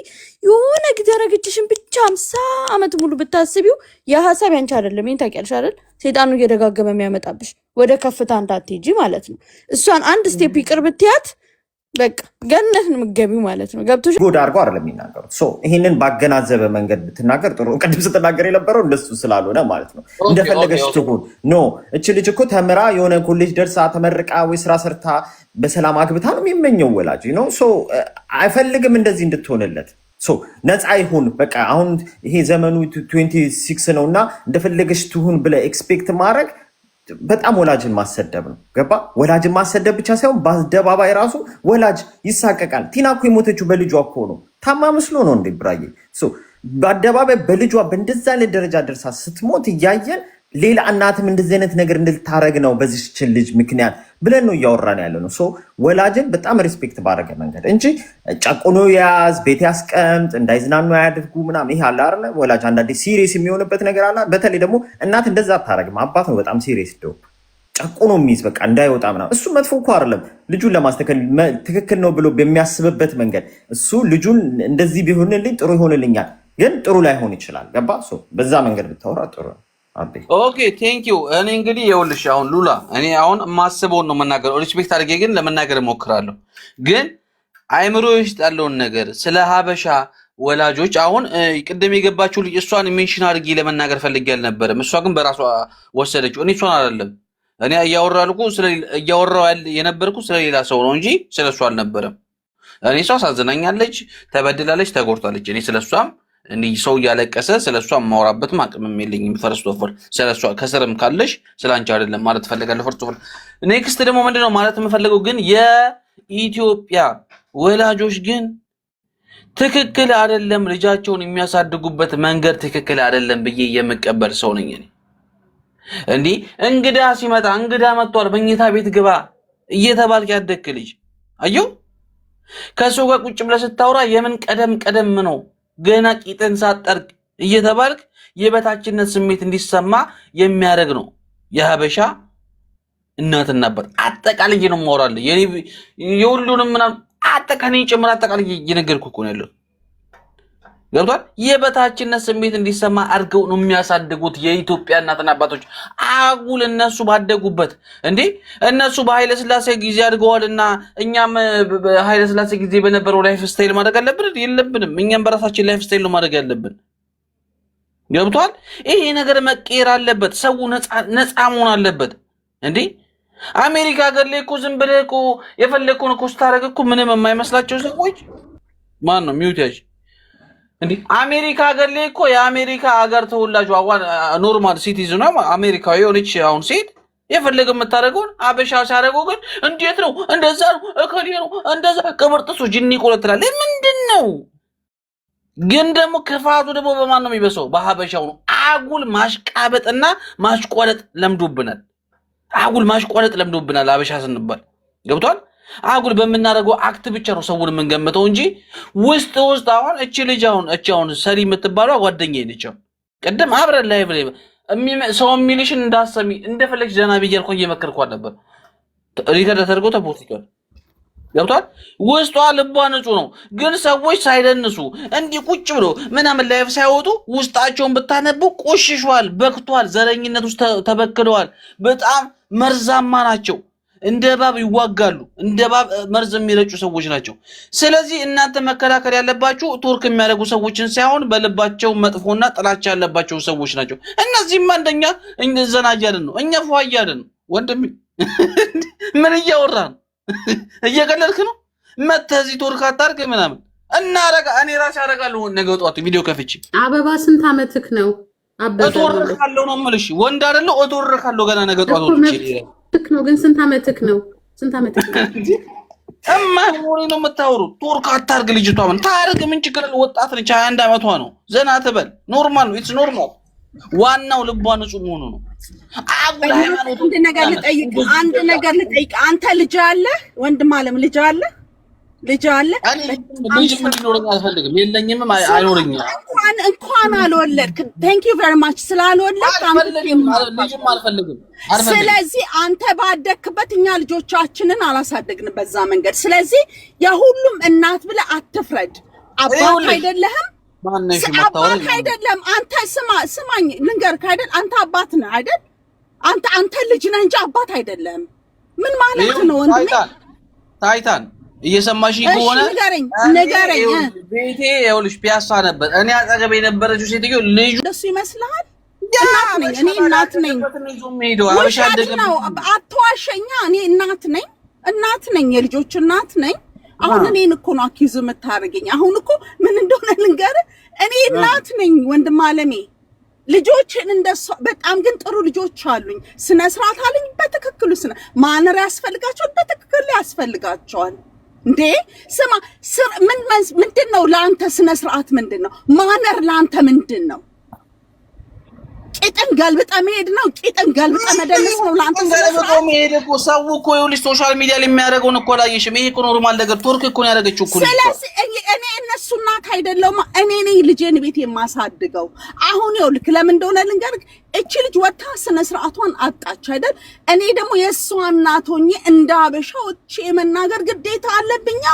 የሆነ ጊዜ ረግችሽን ብቻ 50 ዓመት ሙሉ ብታስቢው ያ ሀሳብ ያንቺ አይደለም። ይሄን ታውቂያለሽ አይደል? ሰይጣኑ እየደጋገመ የሚያመጣብሽ ወደ ከፍታ እንዳትሄጂ ማለት ነው። እሷን አንድ ስቴፕ ይቅር ብትያት በቃ ገነት ነው የምትገቢው ማለት ነው። ገብቶሽ ጎዳ አድርገው አይደለም የሚናገሩት። ይህንን ባገናዘበ መንገድ ብትናገር ጥሩ። ቅድም ስትናገር የነበረው እንደሱ ስላልሆነ ማለት ነው። እንደፈለገች ትሁን ኖ። እች ልጅ እኮ ተምራ የሆነ ኮሌጅ ደርሳ ተመርቃ ወይ ስራ ሰርታ በሰላም አግብታ ነው የሚመኘው ወላጅ ነው። አይፈልግም እንደዚህ እንድትሆንለት። ነፃ ይሁን በቃ። አሁን ይሄ ዘመኑ 26 ነው እና እንደፈለገች ትሁን ብለህ ኤክስፔክት ማድረግ በጣም ወላጅን ማሰደብ ነው። ገባ? ወላጅን ማሰደብ ብቻ ሳይሆን በአደባባይ ራሱ ወላጅ ይሳቀቃል። ቲና እኮ የሞተችው በልጇ እኮ ነው። ታማ መስሎ ነው እንዴ ብራዬ? በአደባባይ በልጇ በእንደዛ አይነት ደረጃ ደርሳ ስትሞት እያየን ሌላ እናትም እንደዚህ አይነት ነገር እንድታረግ ነው በዚህችን ልጅ ምክንያት ብለን ነው እያወራን ያለ ነው። ወላጅን በጣም ሪስፔክት ባደረገ መንገድ እንጂ ጨቁኖ ያዝ፣ ቤት ያስቀምጥ፣ እንዳይዝናኑ ያድርጉ ምናምን። ይሄ አለ አይደለ? ወላጅ አንዳንዴ ሲሪየስ የሚሆንበት ነገር አለ። በተለይ ደግሞ እናት እንደዛ አታረግም። አባት ነው በጣም ሲሪየስ ዶ ጨቁኖ የሚይዝ በቃ እንዳይወጣ ምናምን። እሱ መጥፎ እኮ አይደለም። ልጁን ለማስተካከል ትክክል ነው ብሎ በሚያስብበት መንገድ እሱ ልጁን እንደዚህ ቢሆንልኝ ጥሩ ይሆንልኛል፣ ግን ጥሩ ላይሆን ይችላል። ገባ? በዛ መንገድ ብታወራ ጥሩ ነው። ኦኬ ቴንክ ዩ። እኔ እንግዲህ ይኸውልሽ አሁን ሉላ እኔ አሁን የማስበውን ነው የምናገረው። ሪስፔክት አድርጌ ግን ለመናገር እሞክራለሁ። ግን አይምሮ ውስጥ ያለውን ነገር ስለ ሀበሻ ወላጆች አሁን ቅድም የገባችው ልጅ እሷን ሜንሽን አድርጌ ለመናገር ፈልጌ አልነበረም። እሷ ግን በራሷ ወሰደችው። እኔ እሷን አይደለም እኔ እያወራሁ የነበርኩ ስለሌላ ሰው ነው እንጂ ስለሷ አልነበረም። እኔ እሷ አሳዝናኛለች፣ ተበድላለች፣ ተጎድታለች። እኔ ስለሷም እንዲህ ሰው እያለቀሰ ስለሷ ማውራበት አቅምም የለኝም። ፈርስት ኦፍ ኦል ስለሷ ከስርም ካለሽ ስላንቺ አይደለም ማለት ፈልጋለሁ። ፈርስት ኦፍ ኦል ኔክስት ደግሞ ምንድነው ማለት የምፈልገው ግን የኢትዮጵያ ወላጆች ግን ትክክል አይደለም ልጃቸውን የሚያሳድጉበት መንገድ ትክክል አይደለም ብዬ የምቀበል ሰው ነኝ እኔ። እንዴ እንግዳ ሲመጣ እንግዳ መጥቷል መኝታ ቤት ግባ እየተባልክ ያደክ ልጅ አዩ ከሰው ጋር ቁጭ ብለህ ስታወራ የምን ቀደም ነው ገና ቂጥን ሳጠርቅ እየተባልክ የበታችነት ስሜት እንዲሰማ የሚያደርግ ነው የሀበሻ እናትና አባት። አጠቃላይ ነው ማወራለህ የሁሉንም ምናምን አጠቃላይ ጭምር አጠቃላይ እየነገርኩ እኮ ነው ያለው። ገብቷል? የበታችነት ስሜት እንዲሰማ አድርገው ነው የሚያሳድጉት የኢትዮጵያ እናትና አባቶች። አጉል እነሱ ባደጉበት እንዴ እነሱ በኃይለ ሥላሴ ጊዜ አድገዋልና እኛም በኃይለ ሥላሴ ጊዜ በነበረው ላይፍ ስታይል ማድረግ አለብን የለብንም? እኛም በራሳችን ላይፍ ስታይል ነው ማድረግ ያለብን። ገብቷል? ይሄ ነገር መቀየር አለበት። ሰው ነፃ መሆን አለበት። እንዴ አሜሪካ ሀገር ላይ እኮ ዝም ብለህ እኮ የፈለግከውን እኮ ስታደርግ እኮ ምንም የማይመስላቸው ሰዎች ማን ነው ሚውት ያዥ እንዴ አሜሪካ ሀገር ላይ እኮ የአሜሪካ ሀገር ተወላጅ ኖርማል ሲቲዝን ነው አሜሪካዊ የሆነች አሁን ሴት የፈለገ የምታደርገውን አበሻ ሲያደርገው ግን እንዴት ነው እንደዛ ነው እከሌ ነው እንደዛ ቅብርጥሱ ጅኒ ቆለትላል ምንድን ነው? ግን ደግሞ ክፋቱ ደግሞ በማን ነው የሚበሰው? በሀበሻው ነው። አጉል ማሽቃበጥና ማሽቆለጥ ለምዶብናል። አጉል ማሽቆለጥ ለምዶብናል አበሻ ስንባል ገብቷል? አጉል በመናረገው አክት ብቻ ነው ሰውን የምንገምተው እንጂ ውስጥ አሁን እቺ ልጅ አሁን ሰሪ የምትባለው ጓደኛዬ ነች። ቀደም አብረን ላይቭ ላይ ሰው የሚልሽን እንዳሰሚ እንደፈለግሽ ዘና ብዬልኮ እየመከርኳት ነበር። ሪከርድ ተደርጎ ተፖስቷል። ገብቷል? ውስጧ ልቧ ንጹህ ነው። ግን ሰዎች ሳይደንሱ እንዲህ ቁጭ ብሎ ምናምን ላይቭ ሳይወጡ ውስጣቸውን ብታነቡ ቆሽሿል፣ በክቷል፣ ዘረኝነት ውስጥ ተበክለዋል። በጣም መርዛማ ናቸው። እንደ እባብ ይዋጋሉ። እንደ እባብ መርዝ የሚረጩ ሰዎች ናቸው። ስለዚህ እናንተ መከላከል ያለባችሁ ቱርክ የሚያደርጉ ሰዎችን ሳይሆን በልባቸው መጥፎና ጥላቻ ያለባቸው ሰዎች ናቸው። እነዚህማ እንደኛ ዘና እያልን ነው፣ እኛ ፏ እያልን ነው። ወንድሜ ምን እያወራ ነው? እየቀለድክ ነው? መተህ እዚህ ቱርክ አታርግ ምናምን እኔ ራሴ አደርጋለሁ። ነገ ጠዋት ቪዲዮ ከፍቼ አበባ ስንት አመትክ ነው? እጦርካለሁ ነው የምልሽ። ወንድ አይደለሁ እጦርካለሁ። ገና ነገ ጠዋት ትክ ነው። ግን ስንት አመትክ ነው? ስንት አመትክ ነው? ሆኔ ነው የምታወሩት? ቱርክ አታርግ ልጅቷ ምን ታርግ? ምን ችግር አለ? ወጣት ነች፣ 21 አመቷ ነው። ዘና ትበል። ኖርማል ነው። ኢትስ ኖርማል። ዋናው ልቧ ንጹህ መሆኑ ነው። አንድ ነገር ልጠይቅ። አንተ ልጅ አለ? ወንድም አለም ልጅ አለ? ልጅ እንዲኖረኝ አልፈልግም። የለኝም፣ አይኖረኝም። እንኳን አልወለድክ። ቴንክ ዩ ቬሪ ማች ስላልወለድክ ልጅም አልፈልግም። ስለዚህ አንተ ባደክበት እኛ ልጆቻችንን አላሳደግን በዛ መንገድ። ስለዚህ የሁሉም እናት ብለህ አትፍረድ። አባት አይደለህም፣ አባት አይደለም። አንተ ስማኝ ልንገርህ አይደል? አንተ አባት ነህ አይደል? አንተ ልጅ ነህ እንጂ አባት አይደለም። ምን ማለት ነው ወንድሜ? ታይታን እየሰማሽ ከሆነ ንገረኝ። ቤቴ ይኸውልሽ ፒያሳ ነበር። እኔ አጠገብ የነበረችው ሴትዮ ልጁ እሱ ይመስልሃል? እናት ነኝ እኔ፣ እናት ነኝ። አትዋሸኛ። እኔ እናት ነኝ፣ የልጆች እናት ነኝ። አሁን እኔን እኮ ነው አኪዙ የምታደርገኝ። አሁን እኮ ምን እንደሆነ ልንገርህ፣ እኔ እናት ነኝ ወንድም አለሜ። ልጆችን እንደሷ በጣም ግን ጥሩ ልጆች አሉኝ። ስነ ስርዓት አለኝ በትክክሉ። ማነር ያስፈልጋቸዋል፣ በትክክል ያስፈልጋቸዋል። እንዴ ስማ፣ ምንድን ነው ለአንተ ስነ ስርዓት? ምንድን ነው ማነር ለአንተ? ምንድን ነው ቂጥን ገልብጠ መሄድ ነው? ቂጥን ገልብጠ መደለስ ነው ለአንተ ስነ ስርዓት? መሄድ እኮ ሰው እኮ ይኸውልሽ ሶሻል ሚዲያ ላይ የሚያደርገውን እኮ አላየሽም? ይሄ እኮ ኖርማል ነገር። ቱርክ እኮ ነው ያደረገችው እኮ። ስለዚህ እኔ እነሱ እናት አይደለሁም። እኔ ነኝ ልጄን ቤት የማሳድገው። አሁን ይኸውልህ ለምን እንደሆነ ልንገርህ። እቺ ልጅ ወጣ ስነ ስርዓቷን አጣች አይደል? እኔ ደግሞ የእሷ እናት ሆኜ እንደ አበሻ ወጥቼ የመናገር ግዴታ አለብኛ።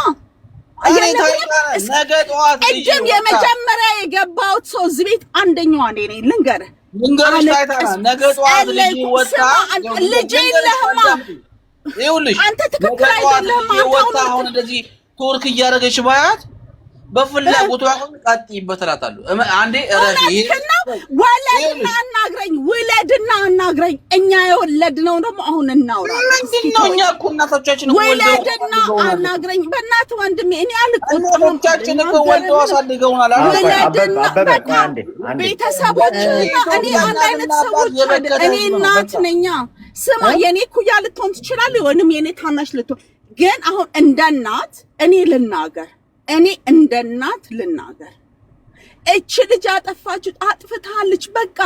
እጅም የመጀመሪያ የገባሁት ሰው እዚህ ቤት አንደኛዋ እኔ ነኝ። ልንገርህ ታይታና ነገ ጠዋት ልጅ ወጣ ልጅ የለህማ። ይኸውልሽ አንተ ትክክል አይደለህም። ወጣ አሁን እንደዚህ ቱርክ እያደረገች ባያት በፍላጎቷ አሁን ቀጥይበት እላታለሁ። አንዴ ውለድና አናግረኝ። እኛ የወለድነው ደግሞ አሁን እናውራ። ምንድነው? እኛ እኮ እናቶቻችን እኮ ውለድና አናግረኝ። በእናትህ ወንድሜ እኔ አልቆጥም። እናቶቻችን እኮ ወልደው አሳድገውናል። ቤተሰቦችና እኔ አንድ አይነት ሰዎች አይደል? እኔ እናት ነኝ። ስማ የኔ ኩያ ልትሆን ትችላለህ፣ ወይንም የኔ ታናሽ ልትሆን። ግን አሁን እንደ እናት እኔ ልናገር እኔ እንደ እናት ልናገር እቺ ልጅ አጥፍታለች በቃ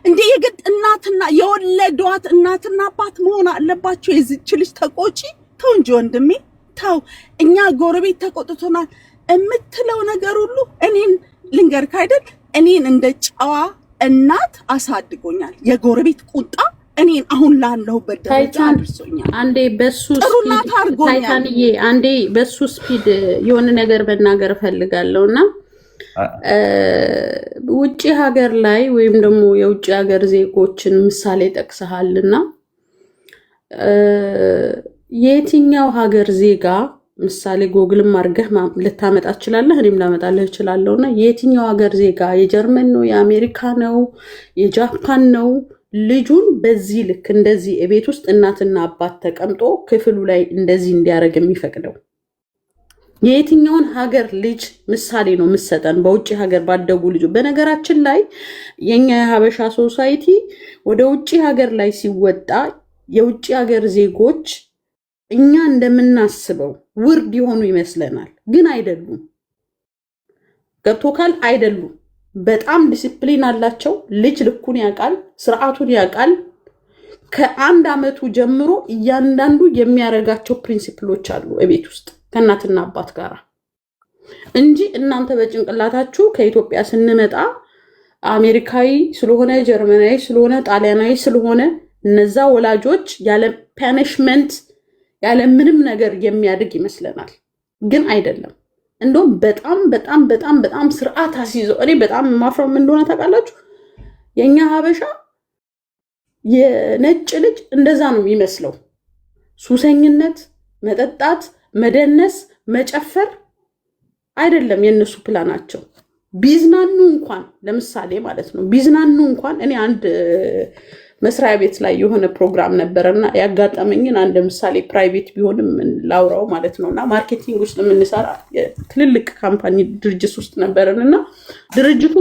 እንዴ የግድ እናትና የወለዷት እናትና አባት መሆን አለባቸው የዚች ልጅ ተቆጪ ተው እንጂ ወንድሜ ተው እኛ ጎረቤት ተቆጥቶናል እምትለው ነገር ሁሉ እኔን ልንገርክ አይደል እኔን እንደ ጨዋ እናት አሳድጎኛል የጎረቤት ቁጣ እኔን አሁን ላለሁበት ደረጃ አድርሶኛል አንዴ በሱ ስፒድ ታይታንዬ አንዴ በሱ ስፒድ የሆነ ነገር መናገር ፈልጋለሁና ውጪ ሀገር ላይ ወይም ደግሞ የውጪ ሀገር ዜጎችን ምሳሌ ጠቅሰሃልና የትኛው ሀገር ዜጋ ምሳሌ ጎግልም አድርገህ ልታመጣ ትችላለህ እኔም ላመጣልህ እችላለሁና የትኛው ሀገር ዜጋ የጀርመን ነው የአሜሪካ ነው የጃፓን ነው ልጁን በዚህ ልክ እንደዚህ ቤት ውስጥ እናትና አባት ተቀምጦ ክፍሉ ላይ እንደዚህ እንዲያደርግ የሚፈቅደው የትኛውን ሀገር ልጅ ምሳሌ ነው ምሰጠን በውጪ ሀገር ባደጉ ልጅ በነገራችን ላይ የኛ የሀበሻ ሶሳይቲ ወደ ውጪ ሀገር ላይ ሲወጣ የውጪ ሀገር ዜጎች እኛ እንደምናስበው ውርድ የሆኑ ይመስለናል ግን አይደሉም ገብቶካል አይደሉም በጣም ዲሲፕሊን አላቸው ልጅ ልኩን ያውቃል ስርዓቱን ያውቃል ከአንድ አመቱ ጀምሮ እያንዳንዱ የሚያረጋቸው ፕሪንሲፕሎች አሉ እቤት ውስጥ ከእናትና አባት ጋር እንጂ እናንተ በጭንቅላታችሁ ከኢትዮጵያ ስንመጣ አሜሪካዊ ስለሆነ ጀርመናዊ ስለሆነ ጣሊያናዊ ስለሆነ እነዛ ወላጆች ያለ ፓኒሽመንት ያለ ምንም ነገር የሚያድግ ይመስለናል ግን አይደለም እንደውም በጣም በጣም በጣም በጣም ስርዓት አስይዘው እኔ በጣም ማፍረው ምን እንደሆነ ታውቃላችሁ የኛ ሀበሻ የነጭ ልጅ እንደዛ ነው የሚመስለው ሱሰኝነት መጠጣት መደነስ መጨፈር አይደለም የነሱ ፕላናቸው ቢዝናኑ እንኳን ለምሳሌ ማለት ነው ቢዝናኑ እንኳን እኔ አንድ መስሪያ ቤት ላይ የሆነ ፕሮግራም ነበርና ያጋጠመኝን አንድ ምሳሌ ፕራይቬት ቢሆንም ላውራው ማለት ነውና ማርኬቲንግ ውስጥ የምንሰራ ትልልቅ ካምፓኒ ድርጅት ውስጥ ነበርንና ድርጅቱ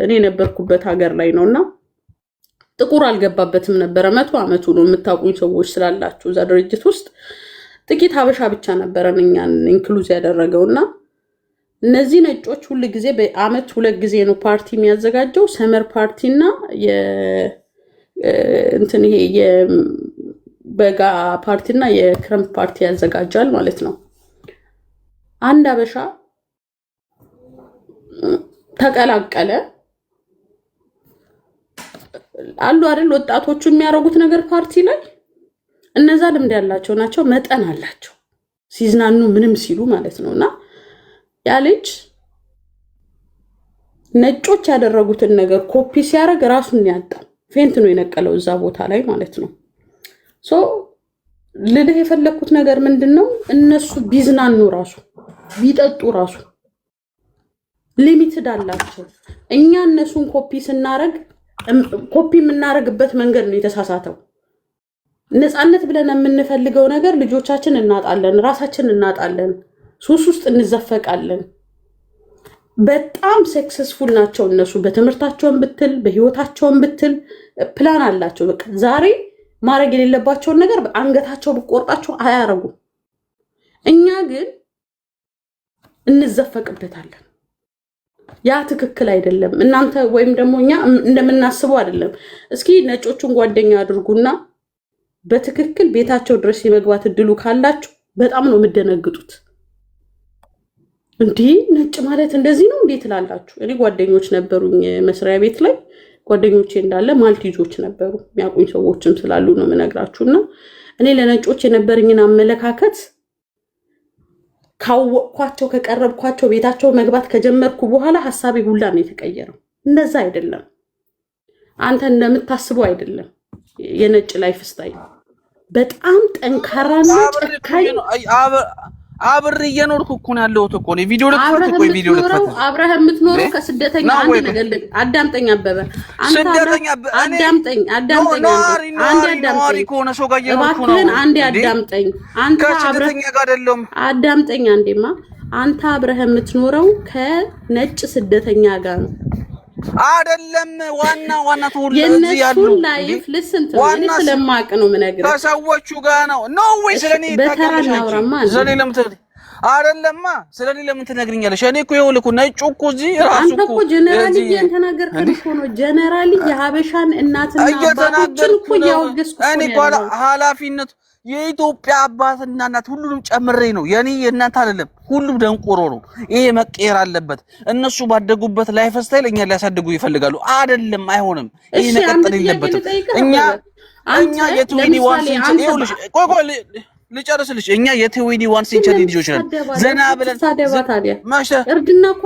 እኔ ነበርኩበት ሀገር ላይ ነውና ጥቁር አልገባበትም ነበር 100 አመቱ ነው የምታውቁኝ ሰዎች ስላላችሁ እዛ ድርጅት ውስጥ ጥቂት ሀበሻ ብቻ ነበረን እኛን ኢንክሉዝ ያደረገውና እነዚህ ነጮች ሁሉ ጊዜ በአመት 2 ጊዜ ነው ፓርቲ የሚያዘጋጀው ሰመር ፓርቲና እንትን ይሄ የበጋ ፓርቲና የክረምት ፓርቲ ያዘጋጃል ማለት ነው አንድ ሀበሻ ተቀላቀለ አሉ አይደል ወጣቶቹ የሚያረጉት ነገር ፓርቲ ላይ እነዛ ልምድ ያላቸው ናቸው መጠን አላቸው ሲዝናኑ ምንም ሲሉ ማለት ነውና ያ ልጅ ነጮች ያደረጉትን ነገር ኮፒ ሲያረግ ራሱን ያጣው ፌንት ነው የነቀለው እዛ ቦታ ላይ ማለት ነው ሶ ልልህ የፈለኩት ነገር ምንድነው እነሱ ቢዝናኑ ራሱ ቢጠጡ ራሱ ሊሚትድ አላቸው እኛ እነሱን ኮፒ ስናረግ ኮፒ የምናረግበት መንገድ ነው የተሳሳተው ነፃነት ብለን የምንፈልገው ነገር ልጆቻችን እናጣለን ራሳችን እናጣለን ሱስ ውስጥ እንዘፈቃለን በጣም ሰክሰስፉል ናቸው እነሱ በትምህርታቸውን ብትል በህይወታቸውን ብትል ፕላን አላቸው በቃ ዛሬ ማድረግ የሌለባቸውን ነገር አንገታቸው ብቆርጣቸው አያረጉ እኛ ግን እንዘፈቅበታለን ያ ትክክል አይደለም እናንተ ወይም ደግሞ እኛ እንደምናስበው አይደለም እስኪ ነጮቹን ጓደኛ አድርጉና በትክክል ቤታቸው ድረስ የመግባት እድሉ ካላችሁ በጣም ነው የምደነግጡት እንዴ ነጭ ማለት እንደዚህ ነው እንዴት ትላላችሁ እኔ ጓደኞች ነበሩኝ መስሪያ ቤት ላይ ጓደኞቼ እንዳለ ማልቲጆች ነበሩ የሚያውቁኝ ሰዎችም ስላሉ ነው የምነግራችሁና እኔ ለነጮች የነበረኝን አመለካከት ካወቅኳቸው ከቀረብኳቸው ቤታቸው መግባት ከጀመርኩ በኋላ ሐሳቤ ሁላ ነው የተቀየረው እንደዛ አይደለም አንተ እንደምታስበው አይደለም የነጭ ላይፍ ስታይል በጣም ጠንካራና ጨካኝ አብሬ እየኖርኩ እኮ ነው ያለሁት እኮ ነው ቪዲዮ ልክፈት እኮ ቪዲዮ ልክፈት አብረህ የምትኖረው ከስደተኛ አንድ ነገር አዳምጠኝ አበበ አንተ አዳምጠኝ አንድ አዳምጠኝ አንተ ከስደተኛ ጋር አይደለም አዳምጠኝ አንዴማ አንተ አብረህ የምትኖረው ከነጭ ስደተኛ ጋር ነው አይደለም ዋና ተወልደ እዚህ ያለው ላይፍ ልስንት እኔ ስለማቅ ነው ምነግርህ ከሰዎቹ ጋር ነው ኖ ወይ ስለኔ በተራናውራማ ዘለለም አይደለማ ስለኔ ለምን ትነግሪኛለሽ? እኔ እኮ ይኸውልህ እኮ ነጩ እኮ እዚህ ራሱ አንተ እኮ ጀነራሊ እየተናገርክ እኮ ነው። ጀነራሊ የሀበሻን እናትና አባቶችን እኮ እያወገዝኩ እኔ እኮ ኃላፊነት የኢትዮጵያ አባትና እናት ሁሉንም ጨምሬ ነው። የኔ የእናንተ አይደለም። ሁሉም ደንቆሮ ነው። ይሄ መቀየር አለበት። እነሱ ባደጉበት ላይፍ ስታይል እኛ ሊያሳድጉ ይፈልጋሉ። አይደለም፣ አይሆንም። ይሄ መቀጠል የለበትም። እኛ የትዊኒ ዋን ሴንቸሪ ቆይ ልጨርስልሽ። እኛ የትዊኒ ዋን ሴንቸሪ ልጆች ነን። ዘና ብለን እርድና እኮ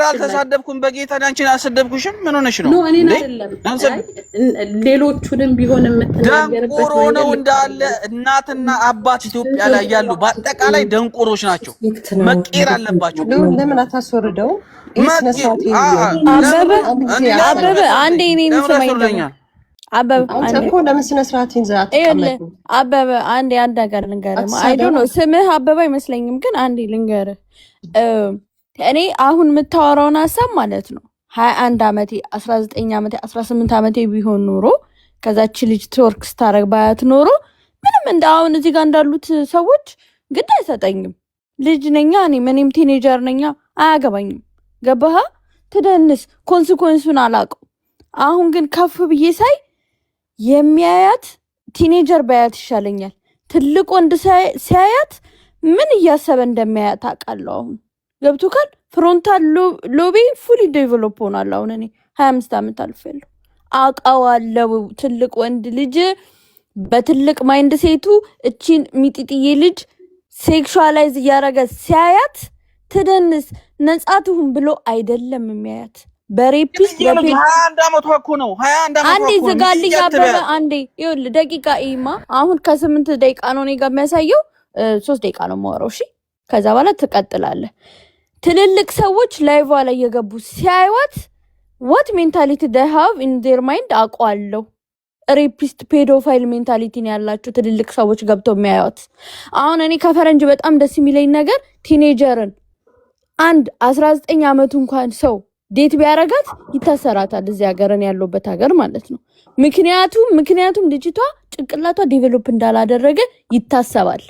አልተሳደብኩም። በጌታ አንቺን አልሰደብኩሽም። ምን ሆነሽ ነው? እኔን አይደለም ሌሎቹንም ቢሆን የምትናገርበት ደንቆሮ ነው እንዳለ። እናትና አባት ኢትዮጵያ ላይ ያሉ በአጠቃላይ ደንቆሮች ናቸው። መቀየር አለባቸው። ለምን አታስወርደው? አበበ አንዴ እኔን ስማኝ። አበበ አንተ እኮ ለምን ስነ ስርዓት ይንዛት አበበ አንዴ አንድ ነገር ልንገርህ። አይ ዶንት ኖ ስምህ አበበ አይመስለኝም፣ ግን አንዴ ልንገርህ። እኔ አሁን የምታወራውን ሀሳብ ማለት ነው 21 ዓመቴ 19 ዓመቴ 18 ዓመቴ ቢሆን ኖሮ ከዛች ልጅ ትወርክ ስታረግ ባያት ኖሮ ምንም እንደ አሁን እዚህ ጋር እንዳሉት ሰዎች ግድ አይሰጠኝም። ልጅ ነኛ እኔም ቲኔጀር ነኛ፣ አያገባኝም። ገባህ? ትደንስ ኮንሲኩዌንሱን አላውቀው። አሁን ግን ከፍ ብዬ ሳይ የሚያያት ቲኔጀር ባያት ይሻለኛል። ትልቅ ወንድ ሲያያት ምን እያሰበ እንደሚያያት አውቃለሁ። አሁን ገብቶካል? ፍሮንታል ሎቤ ፉሊ ዴቨሎፕ ሆኗል። አሁን እኔ 25 ዓመት አልፌያለሁ፣ አውቃዋለሁ። ትልቅ ወንድ ልጅ በትልቅ ማይንድ ሴቱ እቺን ሚጢጥዬ ልጅ ሴክሹዋላይዝ እያደረገ ሲያያት ትደንስ ነጻ ትሁን ብሎ አይደለም የሚያያት በሬፒስት 21 ዓመቷ እኮ ነው። 21 ዓመቷ አንዴ ዝጋልኝ አበበ አንዴ ይኸውልህ ደቂቃ ኢማ አሁን ከ8 ደቂቃ ነው እኔ ጋር የሚያሳየው 3 ደቂቃ ነው የማወራው። እሺ ከዛ በኋላ ትቀጥላለህ። ትልልቅ ሰዎች ላይቫ ላይ የገቡ ሲያዩት what mentality they have in their mind አውቃለሁ። ሬፒስት ፔዶፋይል ሜንታሊቲ ነው ያላቸው ትልልቅ ሰዎች ገብተው የሚያዩት። አሁን እኔ ከፈረንጅ በጣም ደስ የሚለኝ ነገር ቲኔጀርን አንድ 19 ዓመቱ እንኳን ሰው ዴት ቢያረጋት ይታሰራታል። እዚህ ሀገርን ያለበት ሀገር ማለት ነው። ምክንያቱም ልጅቷ ጭንቅላቷ ዴቨሎፕ እንዳላደረገ ይታሰባል።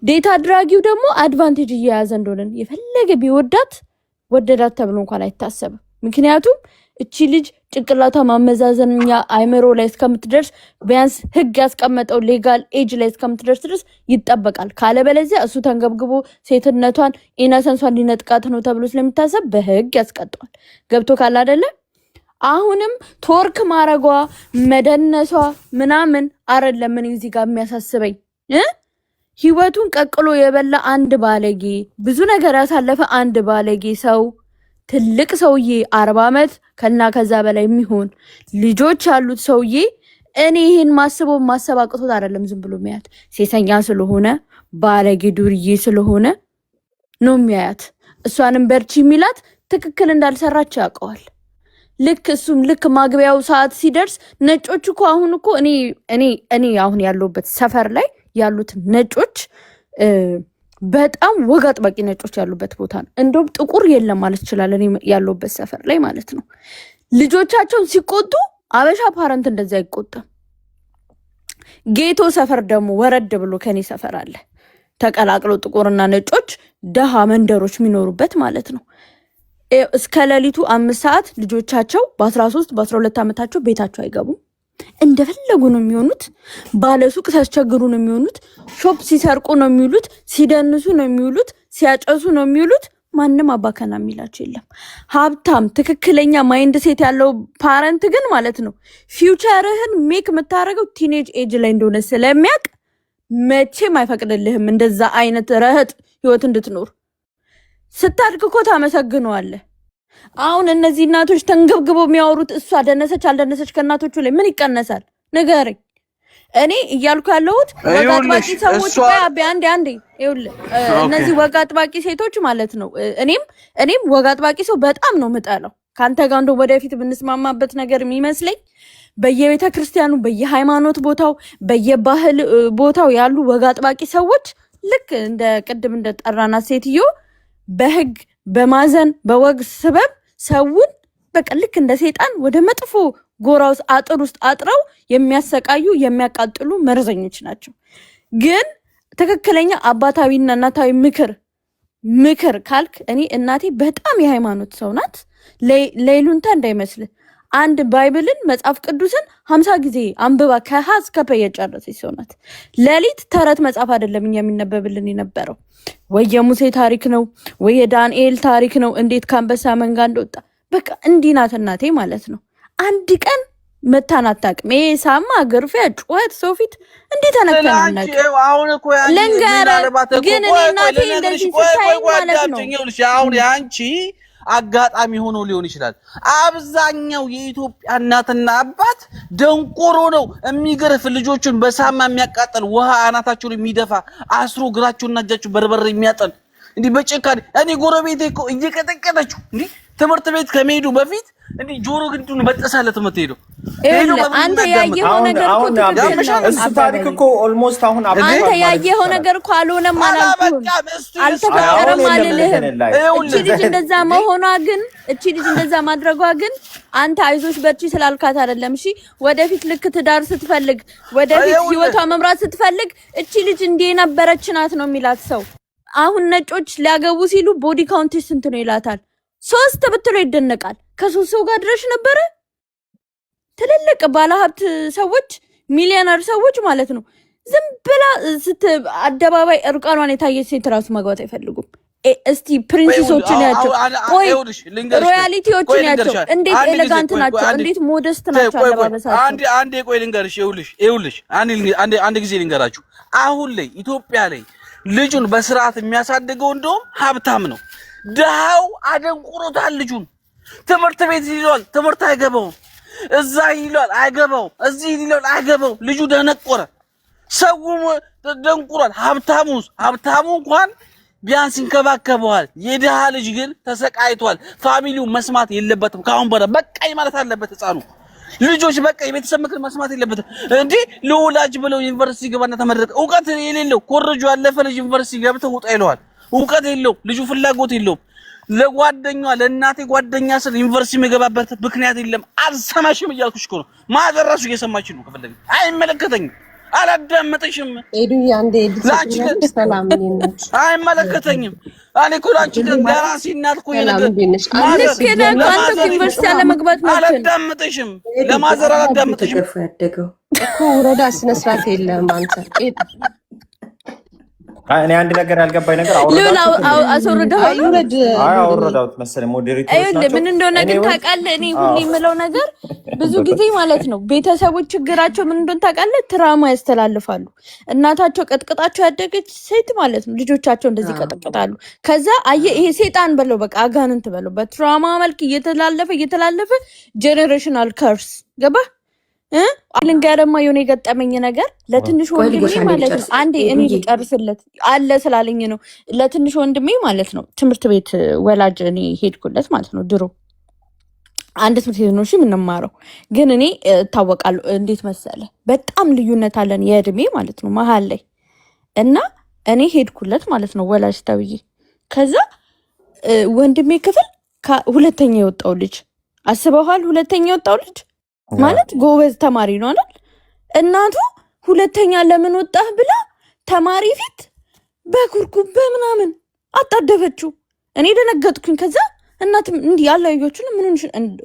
ዴት አድራጊው ደግሞ አድቫንቴጅ እየያዘ እንደሆነ የፈለገ ቢወዳት ወደዳት ተብሎ እንኳን አይታሰብም። ምክንያቱም እቺ ልጅ ጭንቅላቷ ማመዛዘንኛ አይምሮ ላይ እስከምትደርስ ቢያንስ ህግ ያስቀመጠው ሌጋል ኤጅ ላይ እስከምትደርስ ድረስ ይጠበቃል። ካለበለዚያ እሱ ተንገብግቦ ሴትነቷን ኢነሰንሷን ሊነጥቃት ነው ተብሎ ስለሚታሰብ በህግ ያስቀጠዋል። ገብቶ ካለ አይደለ? አሁንም ቶርክ ማረጓ መደነሷ ምናምን አይደለም ምን እዚህ ጋር የሚያሳስበኝ ህይወቱን ቀቅሎ የበላ አንድ ባለጌ፣ ብዙ ነገር ያሳለፈ አንድ ባለጌ ሰው ትልቅ ሰውዬ 40 ዓመት ከና ከዛ በላይ የሚሆን ልጆች ያሉት ሰውዬ እኔ ይሄን ማሰብ አቅቶት አይደለም ዝም ብሎ የሚያያት ሴሰኛ ስለሆነ ባለጌ ዱርዬ ስለሆነ ነው የሚያያት። እሷንም በርቺ የሚላት ትክክል እንዳልሰራች ያውቀዋል። ልክ ማግቢያው ሰዓት ሲደርስ ነጮች እኮ አሁን እኮ እኔ አሁን ያለሁበት ሰፈር ላይ ያሉት ነጮች በጣም ወግ አጥባቂ ነጮች ያሉበት ቦታ ነው። እንደውም ጥቁር የለም ማለት ይችላል እኔ ያለሁበት ሰፈር ላይ ማለት ነው። ልጆቻቸውን ሲቆጡ አበሻ ፓረንት እንደዛ አይቆጣም። ጌቶ ሰፈር ደግሞ ወረድ ብሎ ከኔ ሰፈር አለ ተቀላቅለው ጥቁርና ነጮች ደሃ መንደሮች የሚኖሩበት ማለት ነው። እስከ ሌሊቱ 5 ሰዓት ልጆቻቸው በ13 በ12 ዓመታቸው ቤታቸው አይገቡም። እንደፈለጉ ነው የሚሆኑት። ባለሱቅ ሲያስቸግሩ ነው የሚሆኑት። ሾፕ ሲሰርቁ ነው የሚውሉት። ሲደንሱ ነው የሚውሉት። ሲያጨሱ ነው የሚውሉት። ማንም አባከና የሚላቸው የለም። ሀብታም ትክክለኛ ማይንድ ሴት ያለው ፓረንት ግን ማለት ነው ፊውቸርህን ሜክ የምታደርገው ቲኔጅ ኤጅ ላይ እንደሆነ ስለሚያውቅ መቼም አይፈቅድልህም እንደዛ አይነት ረህጥ ህይወት እንድትኖር። ስታድግ እኮ ታመሰግነዋለህ። አሁን እነዚህ እናቶች ተንገብግበው የሚያወሩት እሷ ደነሰች አልደነሰች ከእናቶቹ ላይ ምን ይቀነሳል? ንገረኝ። እኔ እያልኩ ያለሁት ወግ አጥባቂ ሰዎች አንዴ ይኸውልህ እነዚህ ወግ አጥባቂ ሴቶች ማለት ነው። እኔም ወግ አጥባቂ ሰው በጣም ነው የምጠላው። ከአንተ ጋር እንደው ወደፊት ብንስማማበት ነገር የሚመስለኝ በየቤተ ክርስቲያኑ በየሃይማኖት ቦታው በየባህል ቦታው ያሉ ወግ አጥባቂ ሰዎች ልክ እንደ ቅድም እንደ ጠራናት ሴትዮ በህግ በማዘን በወግ ስበብ ሰውን በቃ ልክ እንደ ሰይጣን ወደ መጥፎ ጎራውስ አጥር ውስጥ አጥረው የሚያሰቃዩ የሚያቃጥሉ መርዘኞች ናቸው። ግን ትክክለኛ አባታዊና እናታዊ ምክር ካልክ እኔ እናቴ በጣም የሃይማኖት ሰው ናት። ለይሉንታ እንዳይመስል አንድ ባይብልን መጽሐፍ ቅዱስን 50 ጊዜ አንብባ ከሀ እስከ ፐ የጨረሰች ሰው ናት። ሌሊት ተረት መጽሐፍ አይደለም እኛ የሚነበብልን የነበረው ወይ የሙሴ ታሪክ ነው ወይ የዳንኤል ታሪክ ነው፣ እንዴት ከአንበሳ መንጋ እንደወጣ። በቃ እንዲህ ናት እናቴ ማለት ነው። አንድ ቀን መታን አታውቅም። ይሄ ሳማ ግርፊያ ጩኸት ሰው ፊት እንዴት ተነክተናል። አሁን እኮ ግን እኔ እናቴ እንደዚህ ስታይ ማለት ነው አሁን ያንቺ አጋጣሚ ሆኖ ሊሆን ይችላል። አብዛኛው የኢትዮጵያ እናትና አባት ደንቆሮ ነው። የሚገርፍ ልጆቹን በሳማ የሚያቃጠል ውሃ አናታቸውን የሚደፋ አስሮ እግራቸውና እጃቸው በርበሬ የሚያጠል እንዲህ በጭካኔ እኔ ጎረቤቴ እኮ እየቀጠቀጠችው እንዲህ ትምህርት ቤት ከመሄዱ በፊት እንዲህ ጆሮ ግንዱን በጠሳለት የምትሄደው አንተ ያየኸው ነገር እኮ እሱ ታሪክ እኮ ኦልሞስት አሁን አንተ ያየኸው ነገር እኮ አልሆነም አላልኩም፣ አልተፈጠረም አልልህም። እቺ ልጅ እንደዛ መሆኗ ግን እቺ ልጅ እንደዛ ማድረጓ ግን አንተ አይዞሽ በርቺ ስላልካት አይደለም። እሺ ወደፊት ልክ ትዳር ስትፈልግ ወደፊት ህይወቷ መምራት ስትፈልግ እቺ ልጅ እንዲህ የነበረች ናት ነው የሚላት ሰው። አሁን ነጮች ሊያገቡ ሲሉ ቦዲ ካውንት ስንት ነው ይላታል። 3 ብትለው ይደነቃል። ከ3 ሰው ጋር ድረሽ ነበረ። ትልልቅ ባለሀብት ሰዎች ሚሊዮነር ሰዎች ማለት ነው ዝም ብላ አደባባይ እርቃኗን የታየች ሴት ራሱ ማግባት አይፈልጉም። እስቲ ፕሪንሴሶችን ያቸው ቆይ ሮያሊቲዎችን ያቸው እንዴት ኤሌጋንት ናቸው፣ እንዴት ሞደስት ናቸው አለባበሳቸው። አንዴ ቆይ ልንገርሽ፣ ይኸውልሽ አንድ ጊዜ ልንገራችሁ። አሁን ላይ ኢትዮጵያ ላይ ልጁን በስርዓት የሚያሳድገው እንደውም ሀብታም ነው። ደሃው አደንቁሮታል ልጁን። ትምህርት ቤት ይሏል፣ ትምህርት አይገባውም። እዛ ይሏል አይገባው፣ እዚህ ይሏል አይገባው። ልጁ ደነቆረ፣ ሰው ደንቁሯል። ሀብታሙ እንኳን ቢያንስ ይንከባከበዋል። የደሃ ልጅ ግን ተሰቃይቷል። ፋሚሊው መስማት የለበትም። ካሁን በኋላ በቃኝ ማለት አለበት ህፃኑ። ልጆች በቃ የቤተሰብ ምክር መስማት የለበትም። እንዴ ለወላጅ ብለው ዩኒቨርሲቲ ገባና ተመረቀ። እውቀት የሌለው ኮረጆ ያለፈ ልጅ ዩኒቨርሲቲ ገብተው ውጣ ይለዋል። እውቀት የለው ልጁ፣ ፍላጎት የለውም። ለጓደኛዋ ለእናቴ ጓደኛ ስለ ዩኒቨርሲቲ መገባበት ምክንያት የለም። አልሰማሽም እያልኩሽ እኮ ነው። ማዘራሱ እየሰማች ነው። ከፈለገ አይመለከተኝም፣ አላዳመጠሽም። ኤዱዬ አንዴ ሰላም ነሽ? አይመለከተኝም። እኔ እኮ ላንቺ ለራሴ እናት እኮ ዩኒቨርሲቲ አለመግባት ነው። አላዳመጠሽም፣ ለማዘር አላዳመጠሽም እኮ ወረዳ ስነ ስርዓት የለም አንተ እኔ አንድ ነገር ያልገባኝ ነገር አወረዳሁት መሰለኝ። ሞዴሬተሮች ናቸው። ምን እንደሆነ ግን ታውቃለህ? እኔ ሁሌ የምለው ነገር ብዙ ጊዜ ማለት ነው ቤተሰቦች ችግራቸው ምን እንደሆነ ታውቃለህ? ትራማ ያስተላልፋሉ። እናታቸው ቀጥቅጣቸው ያደገች ሴት ማለት ነው ልጆቻቸው እንደዚህ ቀጥቅጣሉ። ከዛ አየህ ይሄ ሴጣን በለው በቃ አጋንንት በለው በትራማ መልክ እየተላለፈ ጄኔሬሽናል ከርስ ገባ ልንገርማ የሆነ የገጠመኝ ነገር ለትንሽ ወንድሜ ማለት ነው። አንዴ እኔ ልጨርስለት አለ ስላለኝ ነው። ለትንሽ ወንድሜ ማለት ነው ትምህርት ቤት ወላጅ እኔ ሄድኩለት ማለት ነው። ድሮ አንድ ትምህርት ቤት ነው የምንማረው፣ ግን እኔ እታወቃለሁ። እንዴት መሰለ በጣም ልዩነት አለን የእድሜ ማለት ነው መሀል ላይ እና እኔ ሄድኩለት ማለት ነው ወላጅ ተብዬ። ከዛ ወንድሜ ክፍል ሁለተኛ የወጣው ልጅ አስበዋል። ሁለተኛ የወጣው ልጅ ማለት ጎበዝ ተማሪ ነው አይደል? እናቱ ሁለተኛ ለምን ወጣህ ብላ ተማሪ ፊት በኩርኩም በምናምን አጣደፈችው። እኔ ደነገጥኩኝ። ከዛ እናት እንዲህ ያላየችው ምን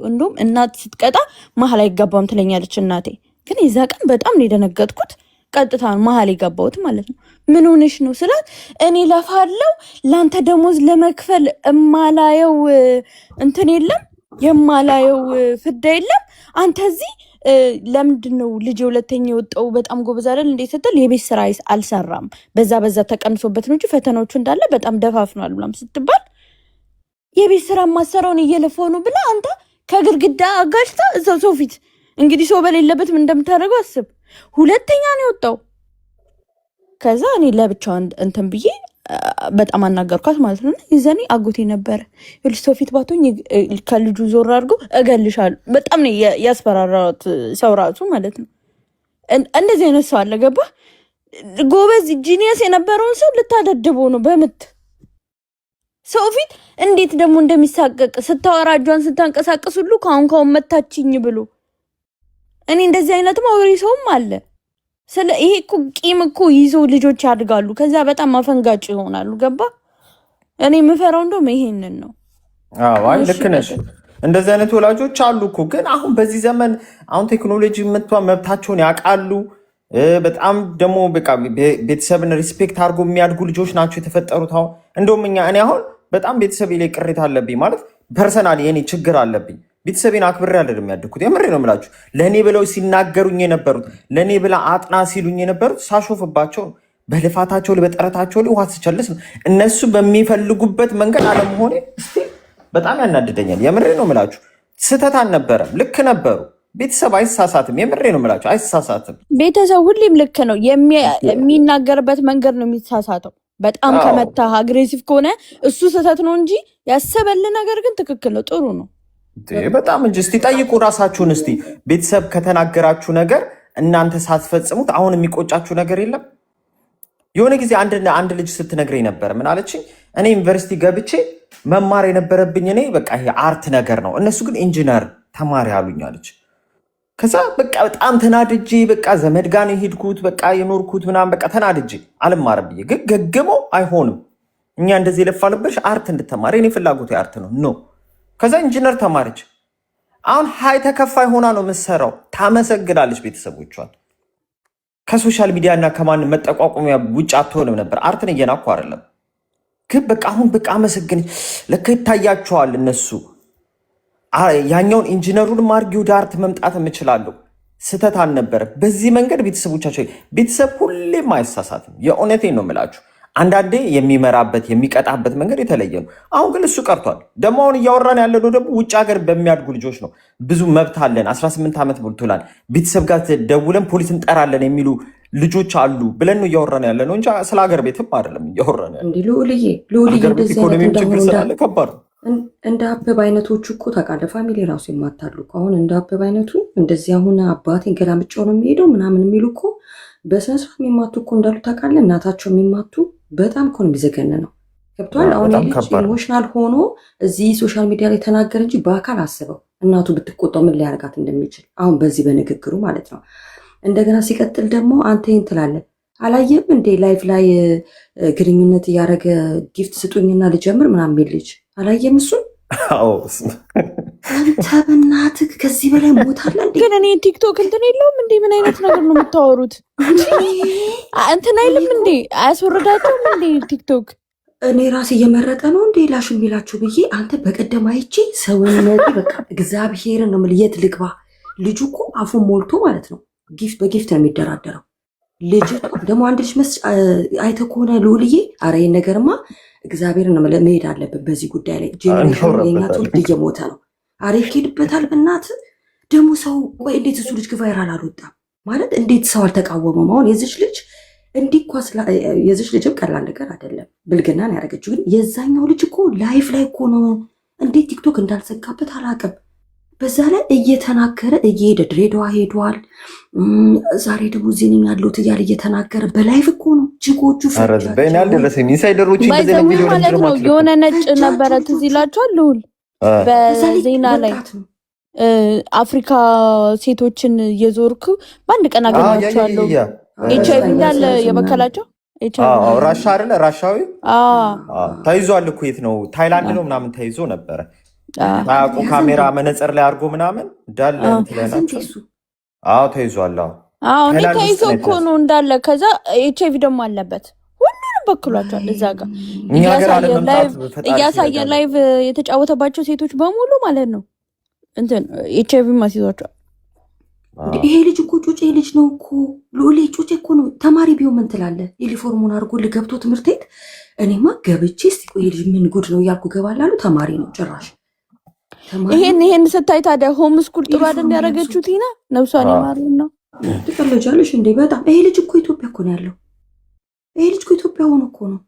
እንደውም እናት ስትቀጣ መሀል አይገባም ትለኛለች እናቴ። ግን የዛ ቀን በጣም ነው የደነገጥኩት። ቀጥታ መሀል የገባሁት ማለት ነው። ምን ሆነሽ ነው ስላት እኔ ለፋለው ላንተ ደሞዝ ለመክፈል እማላየው እንትን የለም የማላየው ፍዳ የለም። አንተ እዚህ ለምንድን ነው ልጅ ሁለተኛ የወጣው በጣም ጎበዝ አይደል እንዴ ስትል የቤት ስራ አልሰራም በዛ ተቀንሶበት ነው እንጂ ፈተናዎቹ እንዳለ በጣም ደፋፍኗል ብላም ስትባል የቤት ስራ ማሰራውን እየለፈው ነው ብላ አንተ ከግድግዳ አጋጭታ እዛው ሰው ፊት እንግዲህ ሰው በሌለበት ምን እንደምታደርገው አስብ። ሁለተኛ ነው የወጣው። ከዛ እኔ ለብቻው እንትን ብዬ በጣም አናገርኳት ማለት ነው። ይዘኔ አጎቴ ነበረ ይልሽ ሰው ፊት ባቶኝ ከልጁ ዞር አድርጎ እገልሻለሁ። በጣም ነው ያስፈራራሁት ሰው ራሱ ማለት ነው። እንደዚህ አይነት ሰው አለ ገባ። ጎበዝ ጂኒየስ የነበረውን ሰው ልታደድበው ነው በምት ሰው ፊት። እንዴት ደግሞ እንደሚሳቀቅ ስታወራ እጇን ስታንቀሳቀስ ሁሉ ካሁን መታችኝ ብሎ እኔ እንደዚህ አይነት ማውሪ ሰውም አለ። ስለ ይሄ እኮ ቂም እኮ ይዞ ልጆች ያድጋሉ። ከዛ በጣም አፈንጋጭ ይሆናሉ። ገባ? እኔ የምፈራው እንደውም ይሄንን ነው። አይ ልክ ነሽ። እንደዚህ አይነት ወላጆች አሉ እኮ። ግን አሁን በዚህ ዘመን አሁን ቴክኖሎጂ መብታቸውን ያውቃሉ። በጣም ደግሞ በቃ ቤተሰብን ሪስፔክት አድርጎ የሚያድጉ ልጆች ናቸው የተፈጠሩት። አሁን እንደውም እኔ አሁን በጣም ቤተሰብ ላይ ቅሬታ አለብኝ ማለት ፐርሰናሊ የኔ ችግር አለብኝ። ቤተሰቤን አክብሬ አይደለም ያደግኩት። የምሬ ነው የምላችሁ። ለእኔ ብለው ሲናገሩኝ የነበሩት ለእኔ ብላ አጥና ሲሉኝ የነበሩት ሳሾፍባቸው በልፋታቸው ላይ በጥረታቸው ላይ ውሃ ስቸልስ ነው። እነሱ በሚፈልጉበት መንገድ አለመሆኔ በጣም ያናድደኛል። የምሬ ነው የምላችሁ። ስህተት አልነበረም፣ ልክ ነበሩ። ቤተሰብ አይሳሳትም። የምሬ ነው የምላችሁ፣ አይሳሳትም። ቤተሰብ ሁሌም ልክ ነው። የሚናገርበት መንገድ ነው የሚሳሳተው። በጣም ከመታህ አግሬሲቭ ከሆነ እሱ ስህተት ነው እንጂ ያሰበልህ ነገር ግን ትክክል ነው፣ ጥሩ ነው በጣም እንጂ። እስቲ ጠይቁ ራሳችሁን። እስቲ ቤተሰብ ከተናገራችሁ ነገር እናንተ ሳትፈጽሙት አሁን የሚቆጫችሁ ነገር የለም? የሆነ ጊዜ አንድ ልጅ ስትነግረኝ ነበር። ምን አለችኝ? እኔ ዩኒቨርሲቲ ገብቼ መማር የነበረብኝ እኔ በቃ ይሄ አርት ነገር ነው፣ እነሱ ግን ኢንጂነር ተማሪ አሉኝ አለች። ከዛ በቃ በጣም ተናድጄ በቃ ዘመድ ጋር ነው የሄድኩት በቃ የኖርኩት ምናምን በቃ ተናድጄ አልማርም ብዬ ግን ገግመው አይሆንም እኛ እንደዚህ የለፋንብሽ አርት እንድተማሪ እኔ ፍላጎት አርት ነው ኖ። ከዛ ኢንጂነር ተማረች። አሁን ሀይ ተከፋይ ሆና ነው የምትሰራው። ታመሰግናለች ቤተሰቦቿን። ከሶሻል ሚዲያ እና ከማን መጠቋቋሚያ ውጭ አትሆንም ነበር። አርትን እየናኩ አይደለም ግን በቃ አሁን በቃ አመሰግን ለካ ይታያቸዋል እነሱ ያኛውን ኢንጂነሩን ማርጊ ወደ አርት መምጣት የምችላለሁ። ስህተት አልነበረ። በዚህ መንገድ ቤተሰቦቻቸው ቤተሰብ ሁሌም አይሳሳትም። የእውነቴን ነው የምላችሁ። አንዳንዴ የሚመራበት የሚቀጣበት መንገድ የተለየ ነው። አሁን ግን እሱ ቀርቷል። ደግሞ አሁን እያወራን ያለነው ደግሞ ውጭ ሀገር በሚያድጉ ልጆች ነው። ብዙ መብት አለን፣ 18 ዓመት ሞልቶናል፣ ቤተሰብ ጋር ደውለን ፖሊስ እንጠራለን የሚሉ ልጆች አሉ ብለን ነው እያወራን ያለ ነው እንጂ ስለ ሀገር ቤትም አይደለም እያወራን ያለ። ኢኮኖሚም ችግር ስላለ ከባድ ነው። እንደ አበብ አይነቶቹ እኮ ታውቃለህ፣ ፋሚሊ ራሱ የማታሉ አሁን እንደ አበብ አይነቱ እንደዚህ አሁን አባቴን ገላምጫው ነው የሚሄደው ምናምን የሚሉ እኮ በስነስርዓት የሚማቱ እኮ እንዳሉ ታውቃለህ። እናታቸው የሚማቱ በጣም እኮ ነው የሚዘገን ነው። ገብቷል። አሁን ኢሞሽናል ሆኖ እዚህ ሶሻል ሚዲያ ላይ ተናገር እንጂ በአካል አስበው እናቱ ብትቆጣው ምን ሊያደርጋት እንደሚችል አሁን በዚህ በንግግሩ ማለት ነው። እንደገና ሲቀጥል ደግሞ አንተ ይህን ትላለህ አላየም እንዴ ላይፍ ላይ ግንኙነት እያደረገ ጊፍት ስጡኝና ልጀምር ምናምን የሚል ልጅ አላየም? እሱን አንተ በእናትህ ከዚህ በላይ ሞታለ እንዴ? ግን እኔ ቲክቶክ እንትን የለውም እንዴ? ምን አይነት ነገር ነው የምታወሩት? እንትን አይልም እንዴ? አያስወርዳቸውም እንዴ ቲክቶክ? እኔ ራሴ እየመረጠ ነው እንዴ ላሽ የሚላችሁ ብዬ አንተ በቀደም አይቼ ሰውነት በቃ እግዚአብሔርን ነው የት ልግባ። ልጁ እኮ አፉን ሞልቶ ማለት ነው ጊፍት በጊፍት ነው የሚደራደረው። ልጅቷ ደግሞ አንድ ልጅ አይተህ ከሆነ ልውልዬ፣ አረ ይሄን ነገርማ እግዚአብሔርን ነው መሄድ አለብን በዚህ ጉዳይ ላይ። ጄኔሬሽን የኛ ትውልድ እየሞተ ነው። አረ ይሄድበታል በእናትህ ደግሞ ሰው ወይ እንዴት እሱ ልጅ ቫይራል አልወጣም ማለት እንዴት ሰው አልተቃወመም? አሁን የዚች ልጅ እንዲህ እኮ የዚች ልጅም ቀላል ነገር አይደለም፣ ብልግናን ያደረገችው። ግን የዛኛው ልጅ እኮ ላይፍ ላይ እኮ ነው። እንዴት ቲክቶክ እንዳልዘጋበት አላውቅም። በዛ ላይ እየተናገረ እየሄደ ድሬዳዋ ሄዷል። ዛሬ ደግሞ እዚህ ነኝ ያለሁት እያለ እየተናገረ በላይፍ እኮ ነው። ጅጎቹ የሆነ ነጭ ነበረ ትዝ ይላችኋል ልውል በዜና ላይ አፍሪካ ሴቶችን እየዞርኩ በአንድ ቀን አገኛቸዋለሁ። ኤችአይቪ እንዳለ የበከላቸው ራሻ አይደለ ራሻዊ ተይዟል እኮ የት ነው ታይላንድ ነው ምናምን ተይዞ ነበረ። ታያቁ ካሜራ መነጽር ላይ አድርጎ ምናምን እንዳለ ተይዟል። እኔ ተይዞ እኮ ነው እንዳለ። ከዛ ኤችአይቪ ደግሞ አለበት። ሁሉንም በክሏቸዋል። እዛ ጋር እያሳየ ላይቭ የተጫወተባቸው ሴቶች በሙሉ ማለት ነው እንትን ኤችአይቪ ማስይዟቸዋል። ይሄ ልጅ እኮ ጩጬ ልጅ ነው እኮ ሉሌ ጩጬ እኮ ነው። ተማሪ ቢሆን ምን ትላለህ? ዩኒፎርሙን አድርጎ ልገብቶ ትምህርት ቤት እኔማ ገብቼ እስቲ ቆይ ልጅ ምን ጉድ ነው እያልኩ ገባላሉ። ተማሪ ነው ጭራሽ። ይሄን ስታይ ታዲያ ሆም ስኩል ጥሩ አይደል ያደረገችው ቲና ነብሷን ይማርና ትፈልጃለሽ እንዴ? በጣም ይሄ ልጅ እኮ ኢትዮጵያ እኮ ነው ያለው። ይሄ ልጅ እኮ ኢትዮጵያ ሆኖ እኮ ነው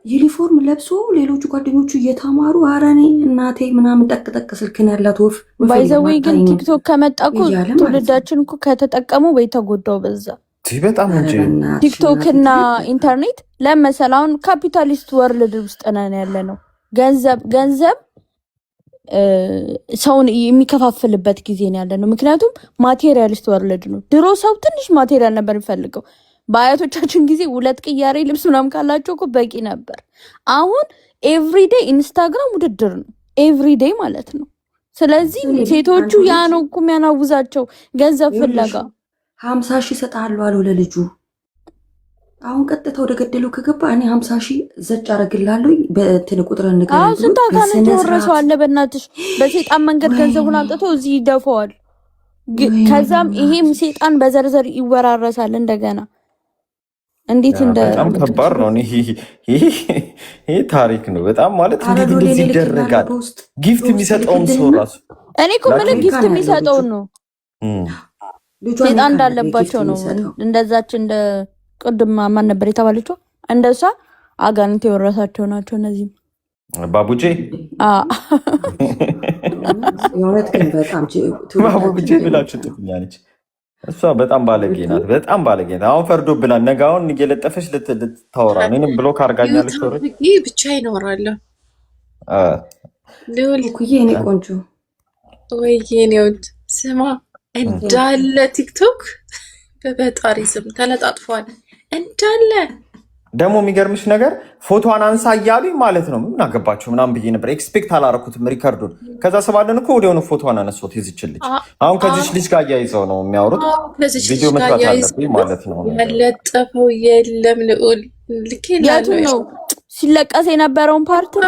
ዩኒፎርም ለብሶ ሌሎቹ ጓደኞቹ እየተማሩ አረኔ እናቴ ምናምን ጠቅጠቅ ስልክን ያላት ወፍ ባይዘዌ። ግን ቲክቶክ ከመጣ እኮ ትውልዳችን እኮ ከተጠቀሙ በተጎዳው በዛ በጣም እንጂ ቲክቶክ እና ኢንተርኔት ለመሰል አሁን ካፒታሊስት ወርልድ ውስጥ ነን ያለ ነው። ገንዘብ ሰውን የሚከፋፍልበት ጊዜ ነው ያለ ነው። ምክንያቱም ማቴሪያሊስት ወርልድ ነው። ድሮ ሰው ትንሽ ማቴሪያል ነበር የሚፈልገው። በአያቶቻችን ጊዜ 2 ቅያሬ ልብስ ምናምን ካላቸው እኮ በቂ ነበር። አሁን ኤቭሪዴይ ኢንስታግራም ውድድር ነው፣ ኤቭሪዴይ ማለት ነው። ስለዚህ ሴቶቹ ያ ነው እኮ የሚያናውዛቸው ገንዘብ ፍለጋ። 50 ሺህ እሰጥሃለሁ አለው ለልጁ። አሁን ቀጥታ ወደ ገደለው ከገባ እኔ 50 ሺህ ዘጭ አረግላለሁ በእንትን ቁጥር ንገር። አዎ ስንት አካል ተወረሰው አለ በእናትሽ። በሴጣን መንገድ ገንዘቡን አምጥቶ እዚህ ይደፈዋል። ከዛም ይሄም ሴጣን በዘርዘር ይወራረሳል እንደገና። እንዴት እንደ በጣም ከባድ ነው። ይሄ ታሪክ ነው በጣም ማለት እንዴት እንደዚህ ይደረጋል? ጊፍት የሚሰጠውን ሰው ራሱ እኔ እኮ ምን ጊፍት የሚሰጠውን ነው ሴጣን እንዳለባቸው ነው። እንደዛች እንደ ቅድም ማን ነበር የተባለችው? እንደሷ አጋንንት የወረሳቸው ናቸው እነዚህም ባቡጄ የእውነት ግን በጣም ባቡጄ ብላችሁ ትኛለች። እሷ በጣም ባለጌ ናት፣ በጣም ባለጌ ናት። አሁን ፈርዶብናል። ነገ አሁን እየለጠፈች ልታወራ እኔንም ብሎክ አድርጋኛለች። ብቻ ይኖራለሁ ኩዬ እኔ ቆንጆ ወይኔ ስማ እንዳለ ቲክቶክ በፈጣሪ ስም ተለጣጥፏል እንዳለ። ደግሞ የሚገርምሽ ነገር ፎቶዋን አንሳ እያሉኝ ማለት ነው። ምን አገባችሁ ምናምን ብዬ ነበር። ኤክስፔክት አላረኩትም ሪከርዱን። ከዛ ስባለን እኮ ወዲያውኑ ፎቶዋን አነሳሁት። ይዝችል ልጅ አሁን ከዚች ልጅ ጋር እያይዘው ነው የሚያወሩት። ቪዲዮ መስራት አለብኝ ማለት ነው። ያለጠፈው የለም ልዑል ልኬ ነው ሲለቀስ የነበረውን ፓርት